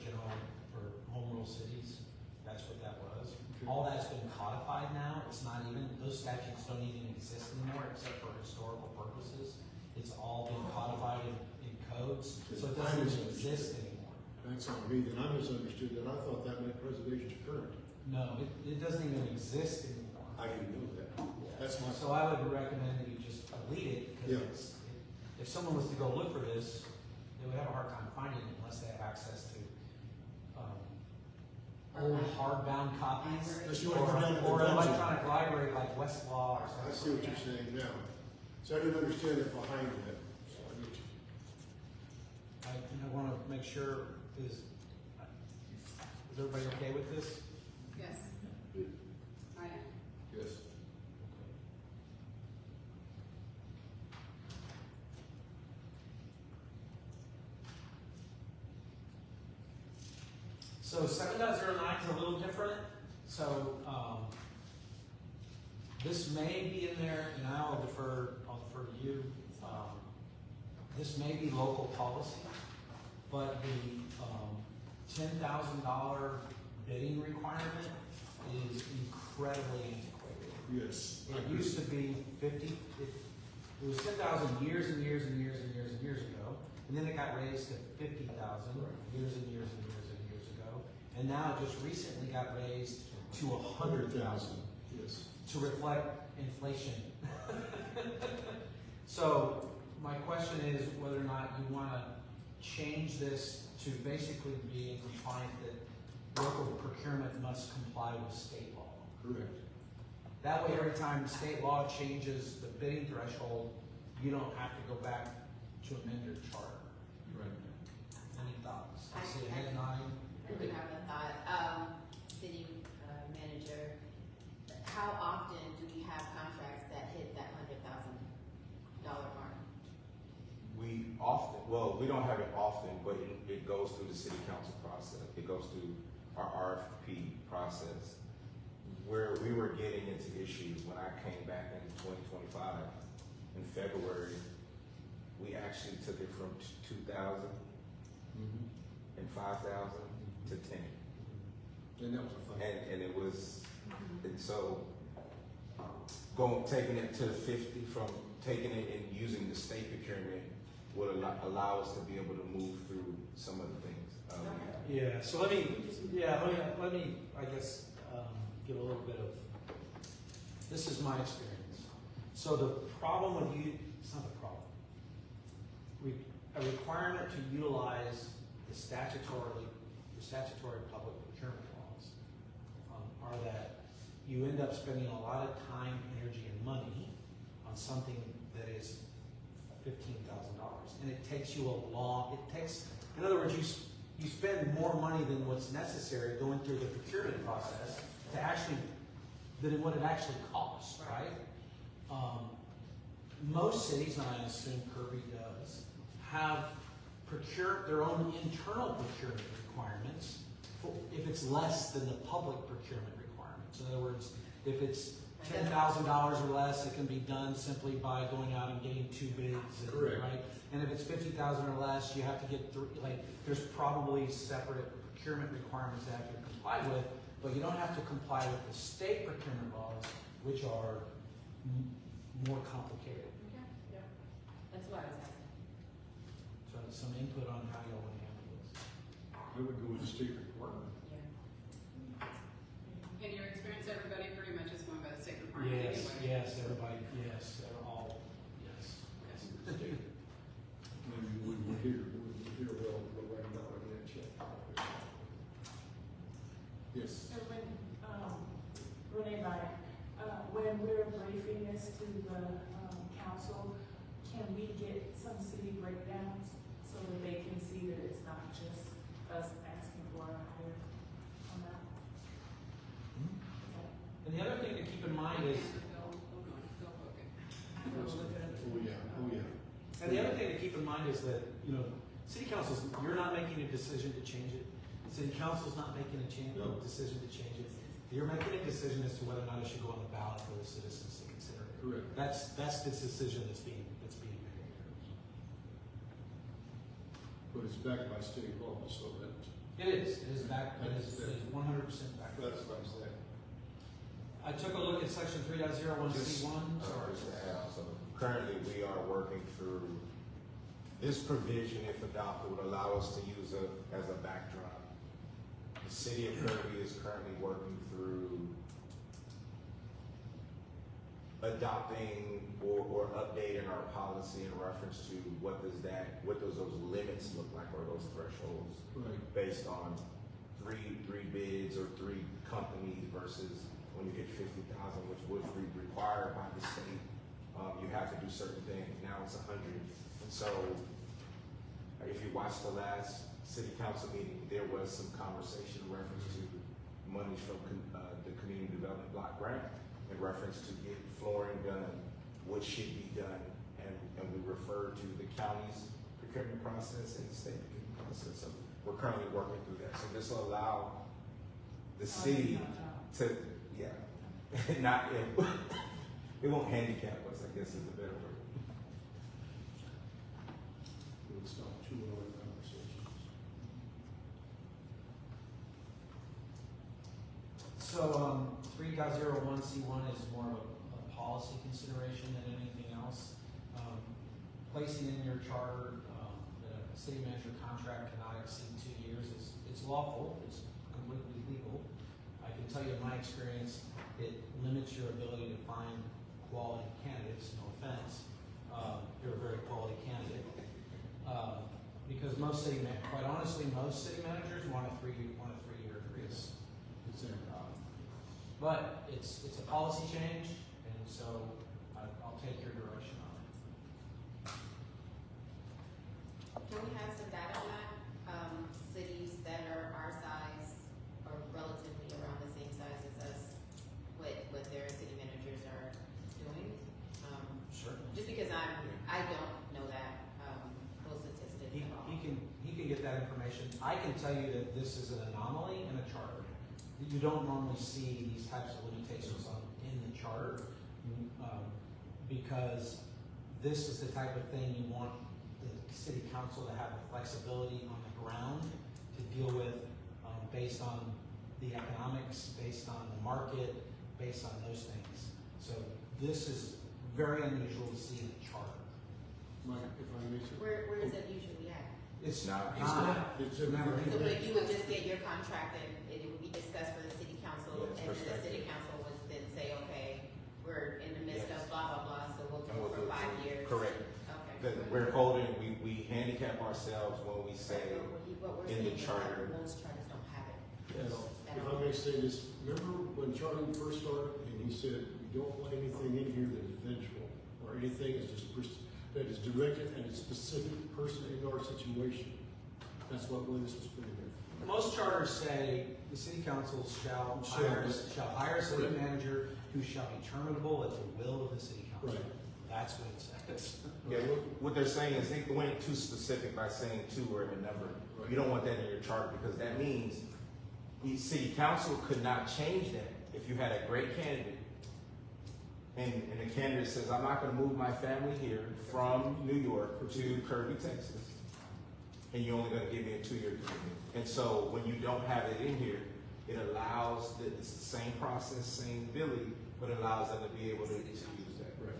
G: home rule cities. That's what that was.
A: Okay.
G: All that's been codified now. It's not even, those statutes don't even exist anymore except for historical purposes. It's all been codified in codes, so it doesn't even exist anymore.
A: That's on me, then I misunderstood that. I thought that meant preservation current.
G: No, it doesn't even exist anymore.
A: I didn't know that. That's my.
G: So I would recommend that you just delete it,
A: Yeah.
G: because if someone was to go look for this, they would have a hard time finding it unless they have access to old hardbound copies
A: Unless you want to go down to the
G: or an
A: dungeon.
G: electronic library like Westlaw or something.
A: I see what you're saying now. So I didn't understand it behind that. So I get you.
G: I want to make sure, is everybody okay with this?
E: Yes, I am.
A: Yes.
G: So 7.09 is a little different. So this may be in there, and I'll defer to you. This may be local policy, but the $10,000 bidding requirement is incredibly antiquated.
A: Yes.
G: It used to be 50. It was 10,000 years and years and years and years and years ago, and then it got raised to 50,000 years and years and years and years ago, and now it just recently got raised to 100,000
A: Yes.
G: to reflect inflation. So my question is whether or not you want to change this to basically be in compliance that local procurement must comply with state law.
A: Correct.
G: That way, every time state law changes the bidding threshold, you don't have to go back to amend your charter.
A: Right.
G: Any thoughts? I see a head nodding.
D: I do have a thought. City manager, how often do we have contracts that hit that $100,000 mark?
C: We don't have it often, but it goes through the city council process. It goes through our RFP process. Where we were getting into issues when I came back in 2025, in February, we actually took it from 2,000 and 5,000 to 10.
A: And that was a fun.
C: And it was, and so taking it to 50 from taking it and using the state procurement would allow us to be able to move through some of the things.
G: Yeah. So let me I guess give a little bit of. This is my experience. So the problem with it's not a problem. A requirement to utilize the statutory public procurement laws are that you end up spending a lot of time, energy, and money on something that is $15,000, and it takes you in other words, you spend more money than what's necessary going through the procurement process than what it actually costs, right? Most cities, and I assume Kirby does, have their own internal procurement requirements if it's less than the public procurement requirements. In other words, if it's $10,000 or less, it can be done simply by going out and getting 2 bids.
A: Correct.
G: Right? And if it's $50,000 or less, you have to get 3. There's probably separate procurement requirements that have to comply with, but you don't have to comply with the state procurement laws, which are more complicated.
D: Yeah. That's what I was asking.
G: So some input on how you want to handle this.
A: I would go with the state requirement.
E: In your experience, everybody pretty much is going by the state requirement anyway.
G: Yes, everybody, yes, they're all, yes.
A: Maybe we're here, well, but right now, I'm gonna check. Yes.
I: So when, running by
H: breakdowns so that they can see that it's not just us asking for a higher amount.
G: And the other thing to keep in mind is,
A: Oh, yeah, oh, yeah.
G: and the other thing to keep in mind is that, you know, city councils, you're not making a decision to change it. City council's not making a
A: No.
G: decision to change it. You're making a decision as to whether or not it should go on the ballot for the citizens to consider it.
A: Correct.
G: That's the decision that's being made.
A: But it's backed by state law, so that,
G: It is back, it is 100% back.
A: that's what I'm saying.
G: I took a look at section 3.01C1, sorry.
C: Just to add, so currently we are working through, this provision, if adopted, would allow us to use as a backdrop. The city of Kirby is currently working through adopting or updating our policy in reference to what does those limits look like, or those thresholds,
A: Right.
C: based on three bids or 3 companies versus when you hit 50,000, which was required by the state. You have to do certain things. Now it's 100. And so, if you watched the last city council meeting, there was some conversation in reference to monies from the community development block grant in reference to get flooring done, what should be done, and we refer to the county's procurement process and the state procurement process. So we're currently working through that. So this will allow the city to, yeah, not, it won't handicap us, I guess is a better word.
A: It would stop 2 hour conversations.
G: So, 3.01C1 is more of a policy consideration than anything else. Placing in your charter, that a city manager contract cannot exceed 2 years it's lawful, it's completely legal. I can tell you in my experience, it limits your ability to find quality candidates, no offense. You're a very quality candidate. Because quite honestly, most city managers want a 3-year increase.
A: Exactly.
G: But it's a policy change, and so I'll take your direction on it.
D: Can we have some data on that? Cities that are our size or relatively around the same size as us, what their city managers are doing?
G: Sure.
D: Just because I don't know that, those statistics at all.
G: He can get that information. I can tell you that this is an anomaly in a charter. You don't normally see these types of limitations in the charter, because this is the type of thing you want the city council to have the flexibility on the ground to deal with, based on the economics, based on the market, based on those things. So this is very unusual to see in a charter.
A: Mike, if I may say.
D: Where is it usually at?
G: It's
C: Not-
A: It's
G: never.
D: So but you would just get your contract and it would be discussed for the city council,
C: Yes,
D: and then the
C: perspective.
D: city council would then say, okay, we're in the midst
C: Yes.
D: of blah, blah, blah, so we'll
C: And
D: do it for 5 years.
C: Correct.
D: Okay.
C: That we're holding, we handicap ourselves when we say,
D: What we're
C: in the
D: saying is
C: charter.
D: that most charters don't have it.
A: You know, if I may say this, remember when Charlie first started and he said, we don't want anything in here that is vengeful or anything that is directed at a specific person in our situation. That's what this was put in there.
G: Most charters say the city council shall hire a city manager who shall be terminable at the will of the city council.
A: Right.
G: That's what it says.
C: yeah, what they're saying is they went too specific by saying 2 or a number. You don't want that in your charter, because that means the city council could not change that if you had a great candidate. And the candidate says, I'm not gonna move my family here from New York to Kirby, Texas. And you're only gonna give me a 2-year commitment. And so when you don't have it in here, it allows, it's the same process, same ability, but it allows them to be able to use that.
A: Right.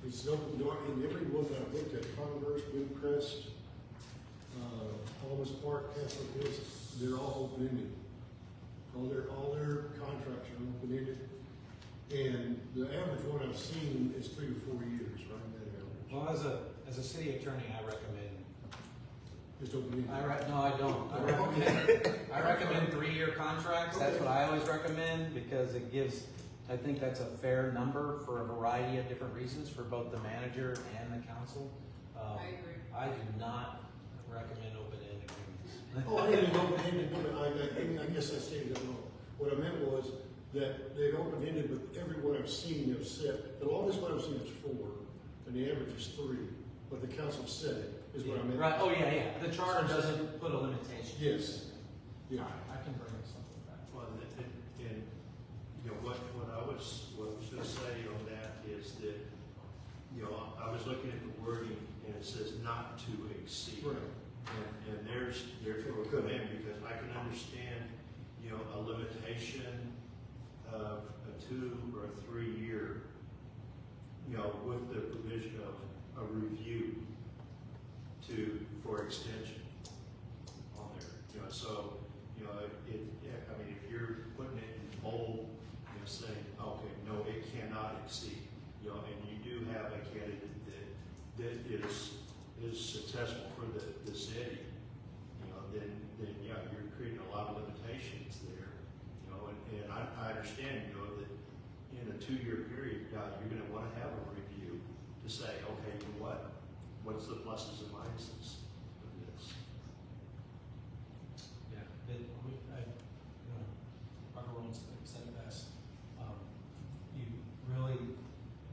A: It's no, in every one that I've looked at, Converse, Blue Crest, Palmas Park, Catholic Hills, they're all open-ended. All their contracts are open-ended. And the average one I've seen is 3 to 4 years, right, that average.
G: Well, as a city attorney, I recommend.
A: Just open-ended.
G: No, I don't. I recommend 3-year contracts. That's what I always recommend, because it gives, I think that's a fair number for a variety of different reasons for both the manager and the council.
E: I agree.
G: I do not recommend open-ended agreements.
A: Oh, I didn't open-ended, but I guess I stated that wrong. What I meant was that they've open-ended, but everyone I've seen have said, the longest one I've seen is 4, and the average is 3, but the council said it, is what I meant.
G: Right, oh, yeah. The charter doesn't put a limitation.
A: Yes. Yeah.
G: I can bring something back.
F: Well, and, you know, what I was gonna say on that is that, you know, I was looking at the wording and it says not to exceed.
A: Right.
F: And there's where we come in, because I can understand, you know, a limitation of a 2 or a 3 year, you know, with the provision of a review for extension on there, you know, so, you know, I mean, if you're putting it in bold, you know, saying, okay, no, it cannot exceed, you know, and you do have a candidate that is successful for the city, you know, then yeah, you're creating a lot of limitations there, you know, and I understand, you know, that in a 2-year period, you're gonna wanna have a review to say, okay, you know what's the pluses and minuses of this?
G: Yeah, Dr. Rollins said it best. You really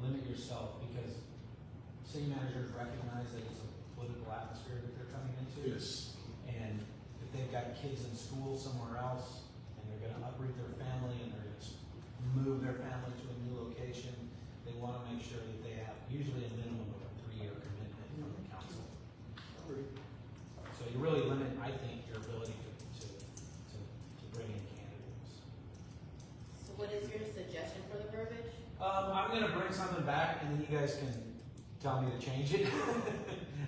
G: limit yourself because city managers recognize that it's a political atmosphere that they're coming into.
A: Yes.
G: And if they've got kids in school somewhere else and they're gonna uproot their family and they're gonna move their family to a new location, they wanna make sure that they have usually a minimum of a 3-year commitment from the council. So you really limit, I think, your ability to bring in candidates.
D: So what is your suggestion for the verbiage?
G: I'm gonna bring something back and then you guys can tell me to change it.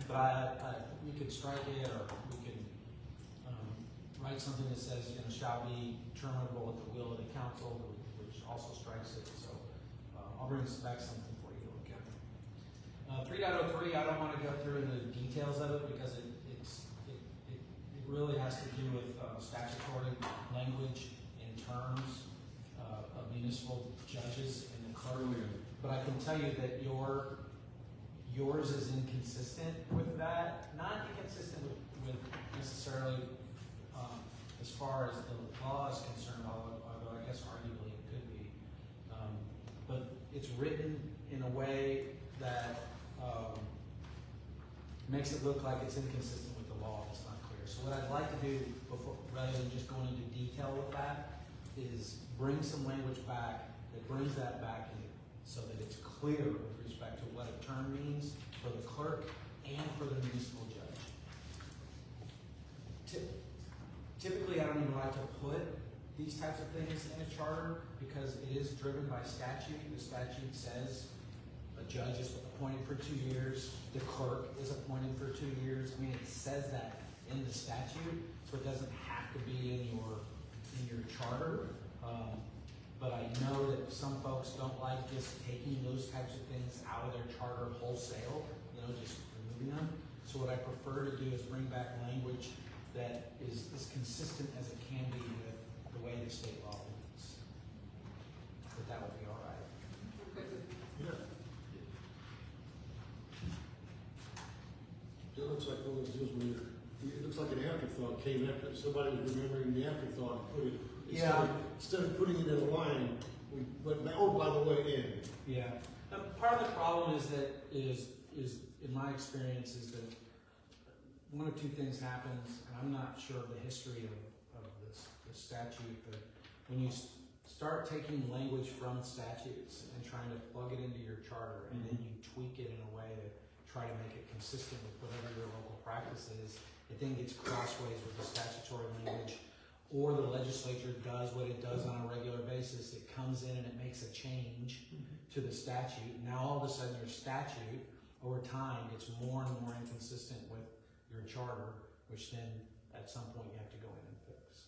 G: But we could strike it, or we could write something that says, you know, shall be terminable at the will of the council, which also strikes it. So I'll bring back something for you to look at. 3.03, I don't want to go through the details of it because it really has to do with statutory language in terms of municipal judges and the clerk. But I can tell you that yours is inconsistent with that, not inconsistent with necessarily as far as the law is concerned, although I guess arguably it could be. But it's written in a way that makes it look like it's inconsistent with the law. It's not clear. So what I'd like to do, before, rather than just going into detail with that, is bring some language back that brings that back in so that it's clear with respect to what a term means for the clerk and for the municipal judge. Typically, I don't even like to put these types of things in a charter because it is driven by statute. The statute says a judge is appointed for 2 years, the clerk is appointed for 2 years. I mean, it says that in the statute, so it doesn't have to be in your charter. But I know that some folks don't like just taking those types of things out of their charter wholesale, you know, just removing them. So what I prefer to do is bring back language that is as consistent as it can be with the way the state law reads. But that would be all right.
A: Yeah. It looks like one of those deals where it looks like an afterthought came after, somebody was remembering the afterthought and put it, instead of putting it in a line, we went, oh, by the way, in.
G: Yeah. Part of the problem is that is in my experience is that one of two things happens, and I'm not sure of the history of this statute, but when you start taking language from statutes and trying to plug it into your charter, and then you tweak it in a way to try to make it consistent with whatever your local practice is, it then gets crossways with the statutory language, or the legislature does what it does on a regular basis. It comes in and it makes a change to the statute. Now all of a sudden your statute over time gets more and more inconsistent with your charter, which then at some point you have to go in and fix.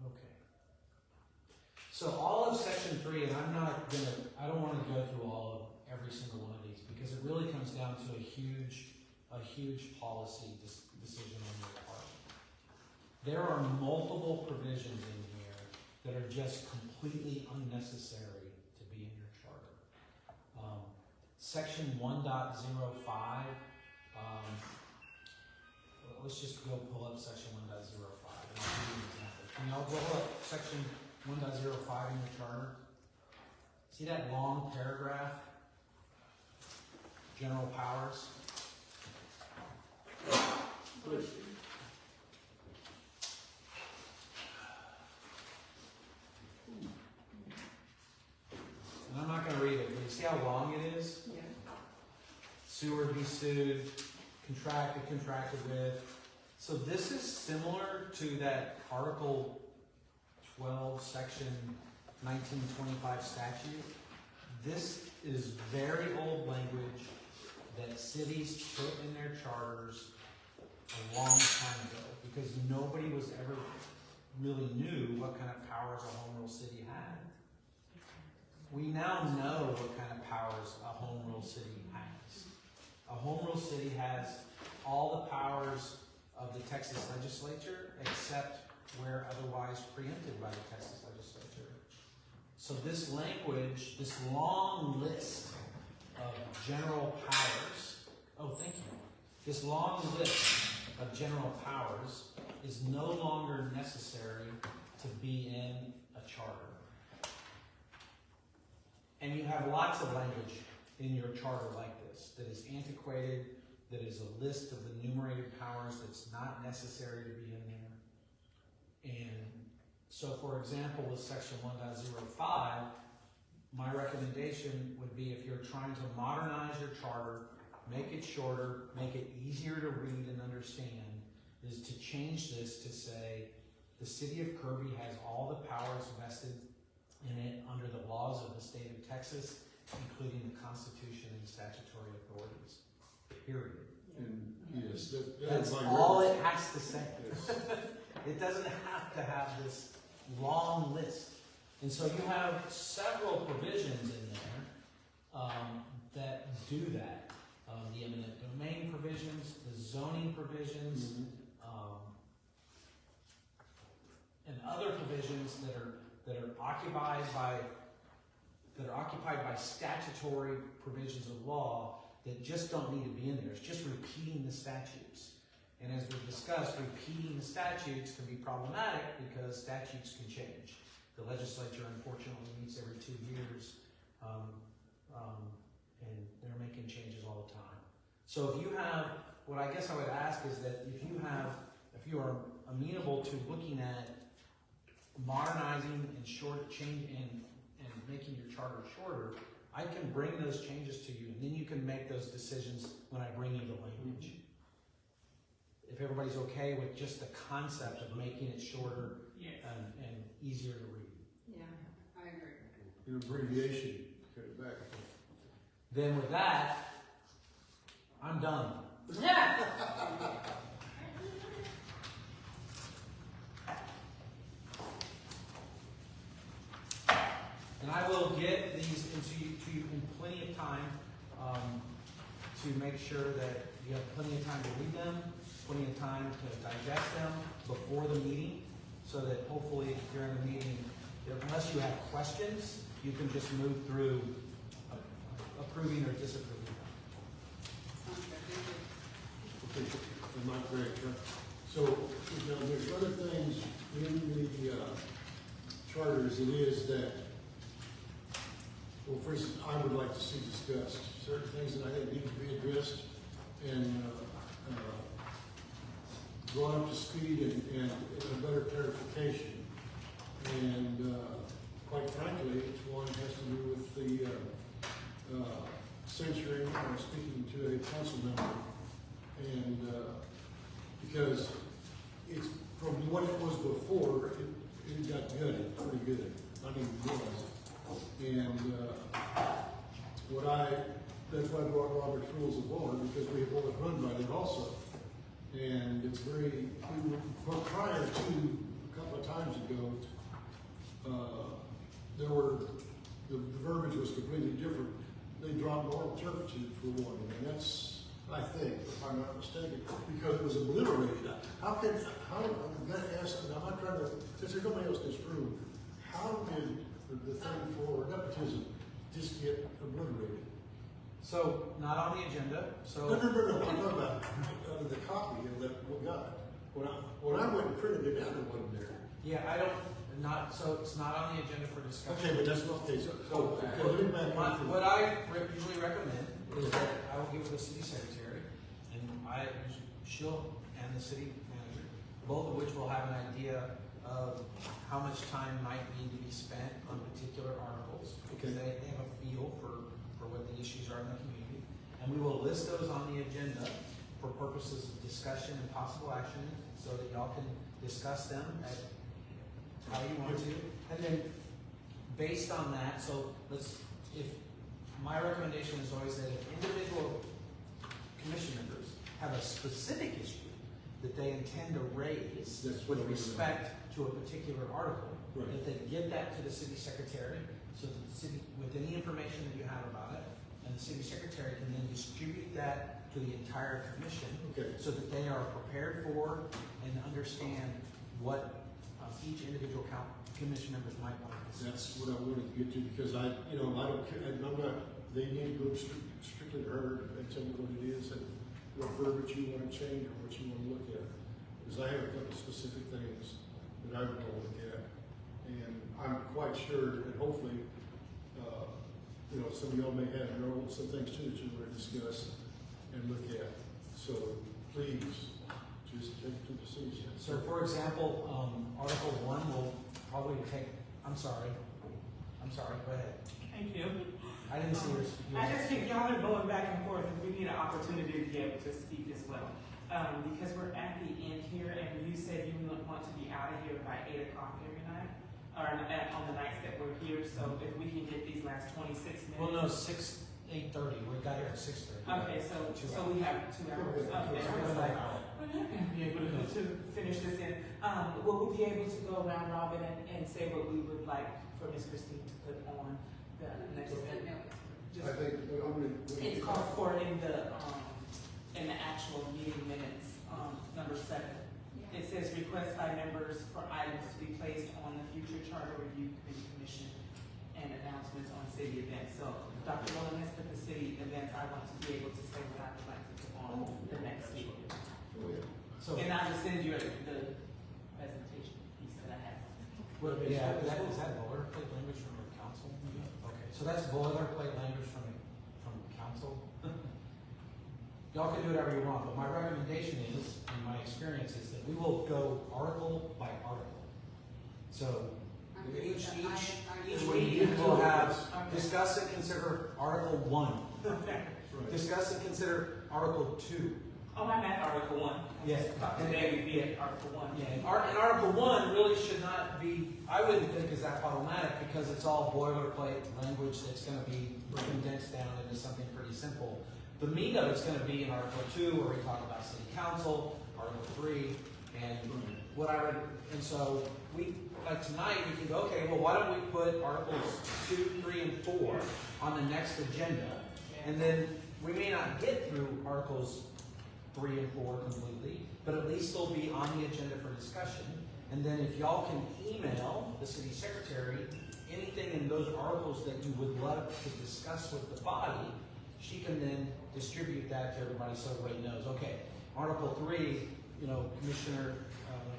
G: Okay. So all of section 3, and I don't want to go through all of every every single one of these, because it really comes down to a huge policy decision on your part. There are multiple provisions in here that are just completely unnecessary to be in your charter. Section 1.05, let's just go pull up section 1.05. And I'll give you an example. Can y'all pull up section 1.05 in your charter? See that long paragraph? General powers. And I'm not going to read it, but you see how long it is?
E: Yeah.
G: Sewer be sued, contracted with. So this is similar to that Article 12, Section 1925 statute. This is very old language that cities put in their charters a long time ago, because nobody was ever really knew what kind of powers a home rule city had. We now know what kind of powers a home rule city has. A home rule city has all the powers of the Texas legislature, except where otherwise preempted by the Texas legislature. So this language, this long list of general powers, oh, thank you. This long list of general powers is no longer necessary to be in a charter. And you have lots of language in your charter like this that is antiquated, that is a list of the enumerated powers that's not necessary to be in there. And so, for example, with section 1.05, my recommendation would be, if you're trying to modernize your charter, make it shorter, make it easier to read and understand, is to change this to say, the city of Kirby has all the powers vested in it under the laws of the state of Texas, including the Constitution and statutory authorities. Period.
A: And yes,
G: That's
A: my
G: all
A: words.
G: it has to say.
A: Yes.
G: It doesn't have to have this long list. And so you have several provisions in there that do that. The eminent domain provisions, the zoning provisions, and other provisions that are occupied by statutory provisions of law that just don't need to be in there. It's just repeating the statutes. And as we've discussed, repeating the statutes can be problematic because statutes can change. The legislature, unfortunately, meets every 2 years, and they're making changes all the time. So if you have, what I guess I would ask is that if you are amenable to looking at modernizing and and making your charter shorter, I can bring those changes to you, and then you can make those decisions when I bring you the language. If everybody's okay with just the concept of making it shorter and easier to read.
E: Yeah, I agree.
A: An abbreviation, cut it back.
G: Then with that, I'm done. And I will get these to you in plenty of time to make sure that you have plenty of time to read them, plenty of time to digest them before the meeting, so that hopefully during the meeting, unless you have questions, you can just move through approving or disapproving them.
E: Sounds good. Thank you.
A: Okay, I'm not great, huh? So, now, there's other things in the charters, it is that, well, for instance, I would like to see discussed, certain things that I think need to be addressed and brought up to speed and a better clarification. And quite frankly, one has to do with the censuring or speaking to a council member. And because it's from what it was before, it got gutted pretty good. I didn't realize it. And that's why I brought Robert's Rules of Order, because we have always run by it also. And it's very, prior to a couple of times ago, the verbiage was completely different. They from moral turpitude for one, and that's, I think, if I'm not mistaken, because it was obliterated. I'm gonna ask, I'm not trying to, since there's nobody else in this room, how did the thing for nepotism just get obliterated?
G: So, not on the agenda, so.
A: No, I'm talking about the copy that we got. When I went and printed it out, it wasn't there.
G: Yeah, so it's not on the agenda for discussion.
A: Okay, but that's not, okay, so, let me back up.
G: What I usually recommend is that I will give it to the city secretary, and she'll and the city manager, both of which will have an idea of how much time might need to be spent on particular articles, because they have a feel for what the issues are in the community. And we will list those on the agenda for purposes of discussion and possible action, so that y'all can discuss them at how you want to. And then based on that, so if my recommendation is always that if individual commission members have a specific issue that they intend to raise with respect to a particular article,
A: right,
G: that they give that to the city secretary, so that the city, with any information that you have about it, and the city secretary can then distribute that to the entire commission, so that they are prepared for and understand what each individual commission members might want to discuss.
A: That's what I wanted to get to, because I don't care, I'm not, they need to go strictly to her and tell me what it is and what verbiage you want to change or what you want to look at. Because I have a couple of specific things that I want to look at, and I'm quite sure that hopefully, some of y'all may have your own some things too that you want to discuss and look at. So please, just take it to the city.
G: So for example, Article 1 will probably take, I'm sorry, go ahead.
H: Thank you.
G: I didn't see yours.
H: I just think y'all are going back and forth, and we need an opportunity to be able to speak as well. Because we're at the end here, and you said you want to be out of here by 8 o'clock every night, or on the nights that we're here, so if we can get these last 26 minutes.
G: Well, no, 8:30, we got here at 6:30.
H: Okay, so we have 2 hours. Okay, I was like, we're not gonna be able to finish this in. Will we be able to go around robin and say what we would like for Ms. Christine to put on the next?
A: I think,
H: It's called for in the actual meeting minutes, number 7. It says request by members for items to be placed on the future charter review commission and announcements on city events. So Dr. Rowland has put the city events. I want to be able to say what I would like to put on the next meeting.
G: So,
H: And I will send you the presentation piece that I have.
G: yeah, is that boilerplate language from the council? Okay, so that's boilerplate language from council. Y'all can do whatever you want, but my recommendation is, in my experience, is that we will go article by article. So each meeting will have discuss and consider Article 1.
H: Okay.
G: Discuss and consider Article 2.
H: Oh, I'm at Article 1.
G: Yeah.
H: Today we'd be at Article 1.
G: Yeah, and Article 1 really should not be, I wouldn't think is that problematic, because it's all boilerplate language that's going to be condensed down into something pretty simple. The meat of it's going to be in Article 2, where we talk about city council, Article 3, and and so like tonight, we can go, okay, well, why don't we put Articles 2, 3, and 4 on the next agenda, and then we may not get through Articles 3 and 4 completely, but at least they'll be on the agenda for discussion. And then if y'all can email the city secretary anything in those articles that you would love to discuss with the body, she can then distribute that to everybody so everybody knows. Okay, Article 3, Commissioner,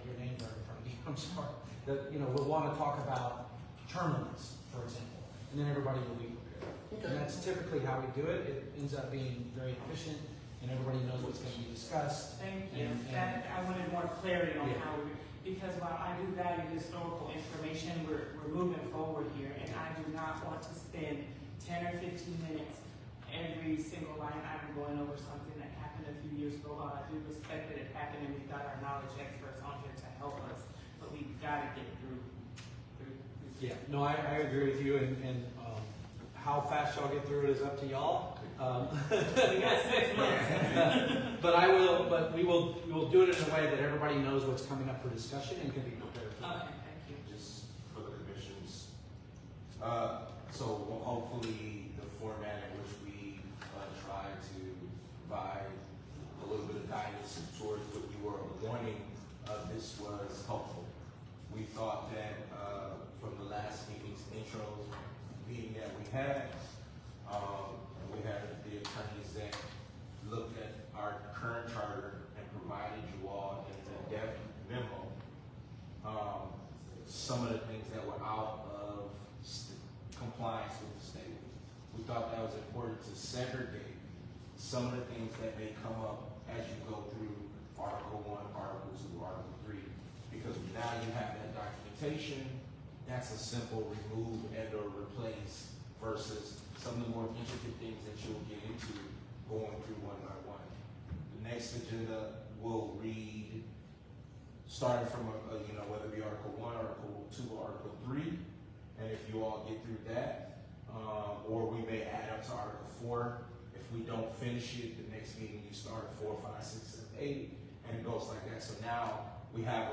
G: your name's right in front of me, I'm sorry, that, we'll want to talk about term limits, for example, and then everybody will be prepared.
A: Okay.
G: And that's typically how we do it. It ends up being very efficient, and everybody knows what's going to be discussed.
H: Thank you.
G: And
H: I wanted more clarity on
G: Yeah.
H: how because while I do value historical information, we're moving forward here, and I do not want to spend 10 or 15 minutes every single line item going over something that happened a few years ago. While I do respect that it happened, and we've got our knowledge experts on here to help us, but we've got to get through.
G: Yeah, no, I agree with you, and how fast y'all get through it is up to y'all.
H: We got 6 months.
G: But we will do it in a way that everybody knows what's coming up for discussion and can be prepared for.
H: Okay, thank you.
C: Just for the commissions. So hopefully the format in which we to segregate some of the things that may come up as you go through Article 1, Article 2, Article 3. Because now you have that documentation, that's a simple remove and or replace versus some of the more intricate things that you'll get into going through one by one. The next agenda will read, starting from whether it be Article 1, Article 2, or Article 3, and if you all get through that, or we may add up to Article 4. If we don't finish it, the next meeting you start at 4, 5, 6, 7, 8, and it goes like that. So now we have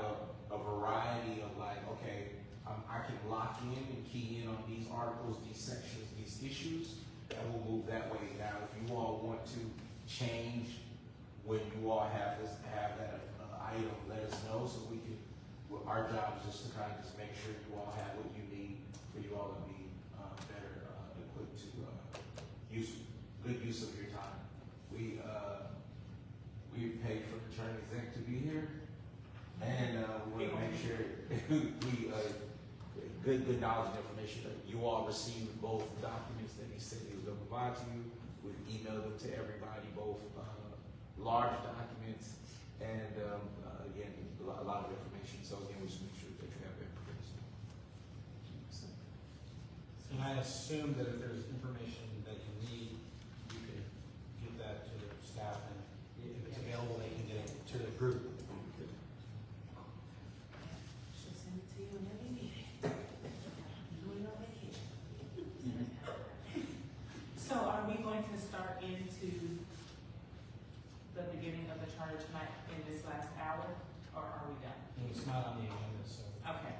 C: a variety of like, okay, I can lock in and key in on these articles, these sections, these issues, and we'll move that way. Now, if you all want to change when you all have that item, let us know so we can. Our job is just to kind of just make sure you all have what you need for you all to be better equipped to good use of your time. We've paid for the attorney exec to be here, and we want to make sure good knowledge and information. You all received both documents that he said he was going to provide to you. We've emailed them to everybody, both large documents and again a lot of information. So again, we just make sure that you have information.
G: And I assume that if there's information that you need, you can give that to the staff, and if it's available, they can get it to the group.
B: She'll send it to you in every meeting. Doing all they can.
H: So are we going to start into the beginning of the charter tonight in this last hour, or are we done?
G: It's not on the agenda, so.
H: Okay.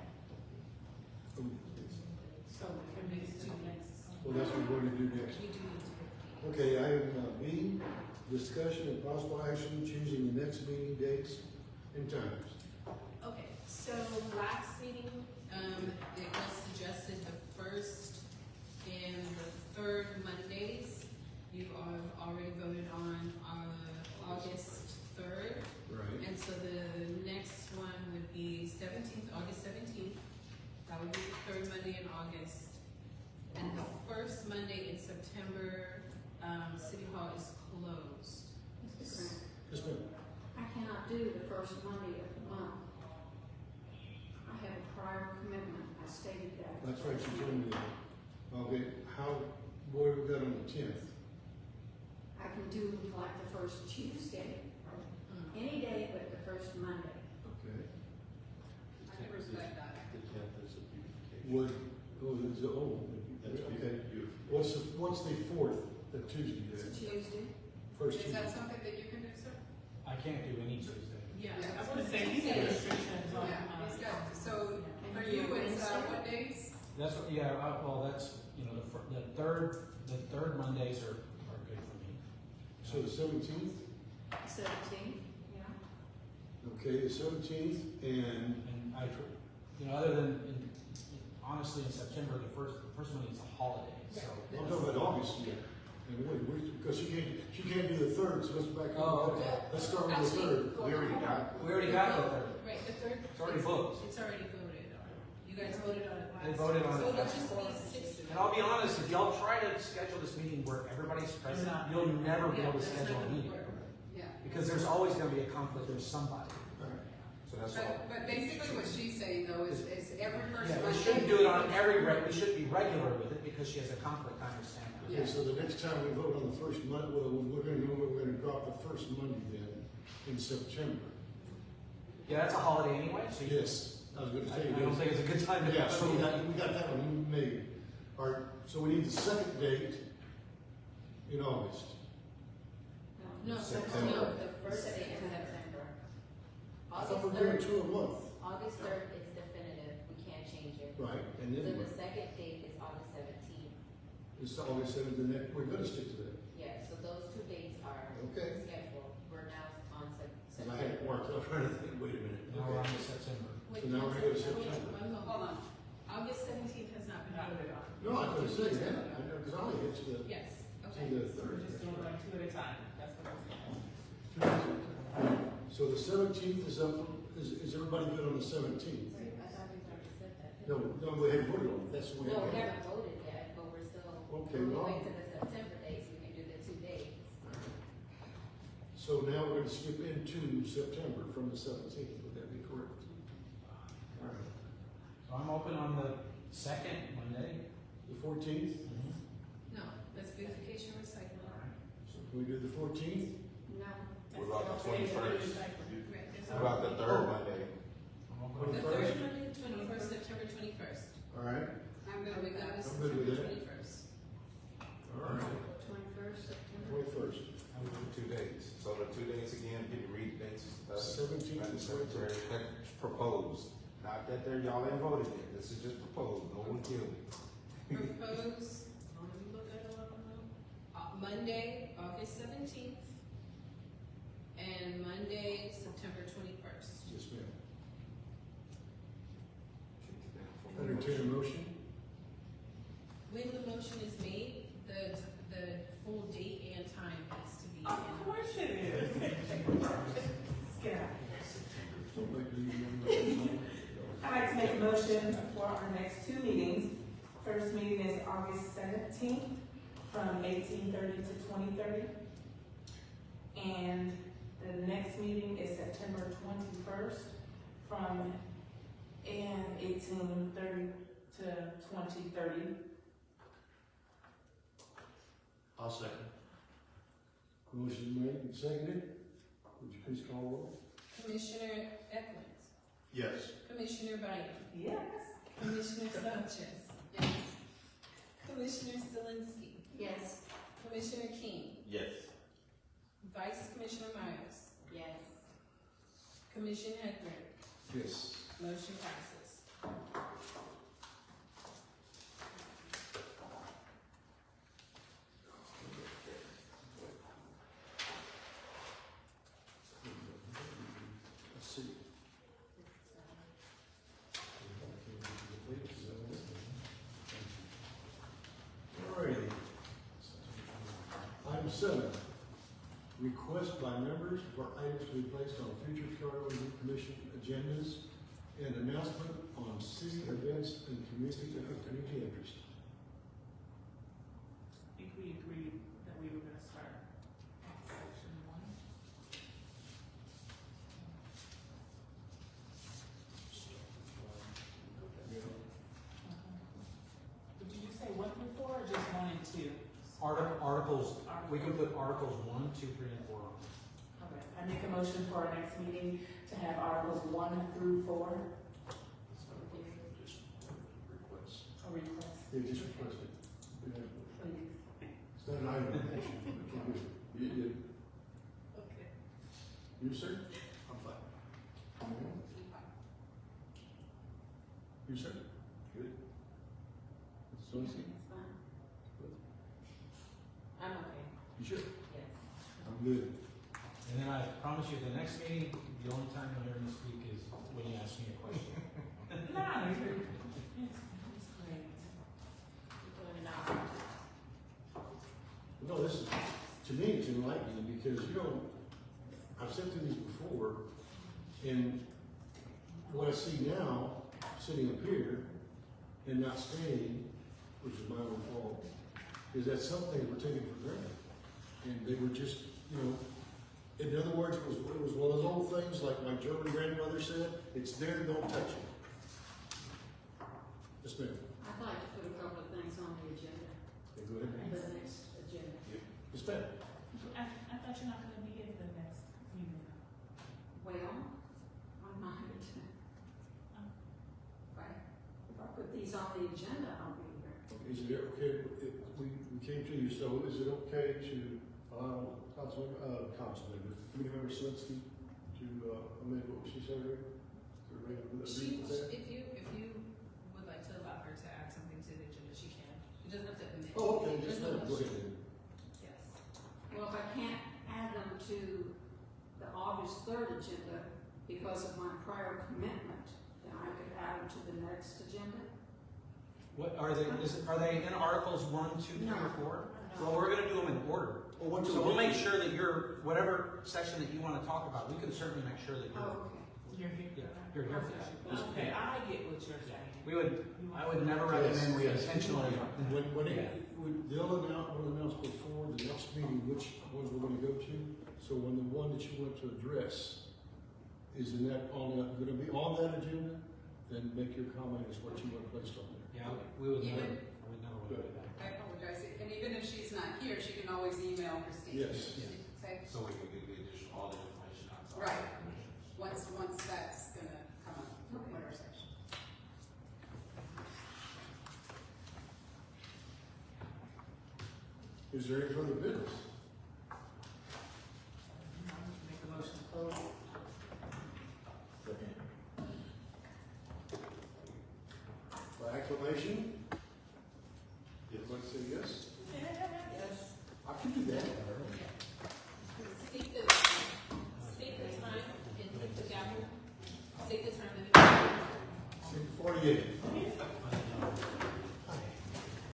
B: So we can do this next.
A: Well, that's what we're going to do next.
B: We do need to.
A: Okay, item B, discussion and possible action choosing the next meeting dates and times.
B: Okay, so last meeting, it was suggested the first and the third Mondays. You all have already voted on August 3rd.
A: Right.
B: And so the next one would be August 17th. That would be the third Monday in August. And the first Monday in September, City Hall is closed.
A: Yes, ma'am.
I: I cannot do the first Monday of the month. I have a prior commitment, I stated that.
A: That's right, you told me that. Okay, what have we got on the 10th?
I: I can do like the first Tuesday, any day but the first Monday.
A: Okay.
E: I can respect that.
F: The 10th is a beautification.
A: Okay.
F: Beautification.
A: What's the 4th, the Tuesday
I: It's a
A: day?
I: Tuesday.
A: First
E: Is
A: Tuesday.
E: that something that you can do, sir?
G: I can't do any Tuesday.
B: Yeah.
E: Yeah.
H: I was gonna say, these are restrictions on,
E: Yeah, he's got, so for you, it's what days?
G: That's what, yeah, that's, the third Mondays are good for me.
A: So the 17th?
I: 17th, yeah.
A: Okay, the 17th, and
G: And other than, honestly, in September, the first Monday is a holiday, so.
A: I'm talking about August here. Because she can't do the 3rd, so let's back up.
G: Oh, okay.
A: Let's start with the
B: Actually,
A: 3rd.
C: We already got.
G: We already got the third.
B: Right, the third.
G: It's already booked.
B: It's already voted on. You guys voted on it last.
G: They voted on
B: So
G: it
B: it'll
G: last.
B: just be 6.
G: And I'll be honest, if y'all try to schedule this meeting where everybody's present,
H: not.
G: you'll never be able to
B: that's
G: schedule
B: not
G: a
B: gonna
G: meeting.
B: work.
E: Yeah.
G: Because there's always gonna be a conflict with somebody.
C: So that's all.
E: But basically what she's saying though is every first
G: Yeah,
E: Monday.
G: we shouldn't do it on we should be regular with it because she has a conflict, I understand that.
A: Okay, so the next time we vote on the first Monday, we're gonna drop the first Monday then in September.
G: Yeah, that's a holiday anyway, so you.
A: Yes, I was gonna
G: I
A: say.
G: don't think it's a good time to.
A: Yeah, so we got that one made. All right, so we need the second date in August.
B: No,
C: September.
B: no,
D: The first day in September.
A: I thought
D: August
A: we were doing
D: 3rd,
A: 2 a month,
D: August 3rd is definitive, we can't change it.
A: right? And
D: So
A: then
D: the second date is August 17th.
A: it's August 7th, and then we're gonna stick to that.
D: Yeah, so those 2 dates are
A: Okay.
D: scheduled. We're now on
A: And I had it
D: September.
A: marked, I was trying to think, wait a minute.
G: Now we're on
A: Okay.
G: to September.
B: Wait,
A: So now we're gonna go to September.
B: one moment.
E: Hold on.
B: August 17th has not been voted on.
A: No, I was gonna say that, I know, because I only get to the,
B: Yes,
A: to
B: okay.
A: the
H: we're
A: 3rd.
H: just doing like 2 at a time, that's what I'm saying.
A: So the 17th is up, is everybody good on the 17th?
D: Wait, I thought we've already said that.
A: No, we haven't voted on it, that's the way.
D: No, we haven't voted yet, but we're still,
A: Okay,
D: we're
A: well-
D: going to the September date, so we can
A: So now we're gonna skip into September from the 17th, would that be correct? All right.
G: So I'm open on the second Monday.
A: The 14th,
B: No, that's beautification recycling.
A: so can we do the 14th?
I: No.
C: What about the 21st?
B: Right, there's
C: What about the third Monday?
G: I'm open on
B: The
G: the
B: third
A: 21st?
B: Monday, 21st, September 21st.
A: All right,
E: I'm
B: Are
E: good
B: we
E: with
B: good
E: that.
B: with
A: I'm good with
B: September
A: that.
B: 21st?
A: all right,
I: 21st September.
A: 21st,
C: 2 days. So the 2 days again, can you read the dates?
A: 17th and
C: Secretary, that's proposed. Not that they're, y'all ain't voted yet. This is just proposed. No one killed it.
B: Propose, let me look at it, Monday, August 17th, and Monday, September 21st.
A: yes, ma'am. Entertain a motion?
B: When the motion is made, the full date and time has to be in.
H: Of course it is. Yeah.
A: Don't make me-
H: I'd like to make a motion for our next 2 meetings. First meeting is August 17th from 18:30 to 20:30. And the next meeting is September 21st from 18:30 to 20:30.
F: I'll second.
A: Motion made and seconded. Would you please call roll?
B: Commissioner Eklund,
F: Yes.
B: Commissioner Bynum,
H: Yes.
B: Commissioner Sanchez,
I: Yes.
B: Commissioner Zelinski,
I: Yes.
B: Commissioner King,
C: Yes.
B: Vice Commissioner Myers,
D: Yes.
B: Commissioner Hedrick,
A: Yes.
B: motion passes.
A: Let's see. Alrighty. Item 7, request by members for items to be placed on future Chicago Review Commission agendas and announcement on city events and community interest.
H: I think we agreed that we were gonna start at section 1. Did you say 1 through 4 or just 1 and 2?
G: Articles, we can put articles 1, 2, 3, and 4 on.
H: Okay, I make a motion for our next meeting to have articles 1 through 4,
A: Just request.
H: a request,
A: Yeah, just request it. Yeah.
H: please.
A: It's not an item of action.
B: Okay.
A: You, sir?
F: I'm fine.
A: You, sir? Good. So,
I: It's fine.
D: I'm okay.
A: you sure?
D: Yes.
A: I'm good.
G: And then I promise you, the next meeting, the only time you'll hear me speak is when you ask me a question.
H: No, it's great.
D: We're doing it now.
A: No, this is, to me, it's enlightening because, you know, I've said through these before, and what I see now, sitting up here and not staying, which is my own fault, is that something we're taking for granted. And they were just, you know, in other words, it was one of those old things like my German grandmother said, it's there, don't touch it. Yes, ma'am.
I: I'd like to put a couple of things on the agenda,
A: Okay, go ahead.
I: the next agenda.
A: Yes, ma'am.
H: I thought you're not gonna be here for the next meeting.
I: Well, I'm not here to. If I put these on the agenda, I'll be here.
A: Is it okay, we came to you, so is it okay to, Committee Member Slinsky to, amend what she said earlier? To agree with that?
B: If you would like to allow her to add something to the agenda, she can. She doesn't have to amend.
A: Oh, okay,
B: There's
A: just
B: no
A: go
B: motion.
A: ahead then.
B: Yes.
I: Well, if I can't add them to the August 3rd agenda because of my prior commitment, then I could add them to the next agenda?
G: What, are they in articles 1, 2, 3, or 4? Well, we're gonna do them in order.
A: Oh,
G: So we'll make sure that you're, whatever section that you wanna talk about, we can certainly make sure that you're,
I: Oh, okay.
H: You're here.
G: yeah, you're here for that.
H: Okay, I get what you're saying.
G: I would never recommend we intentionally.
A: When They'll announce before the next meeting which ones we're gonna go to. So when the one that you want to address is gonna be on that agenda, then make your comment as what you want placed on there.
G: Yeah, we would never,
E: Even-
G: we never would do that.
E: I apologize, and even if she's not here, she can always email Christine.
A: Yes.
E: Okay,
C: So we can get the additional, all the information outside.
E: Right.
C: of the commissioners.
E: once that's gonna come up for winter session.
A: Is there any further business?
H: Make a motion to close.
A: By acclamation,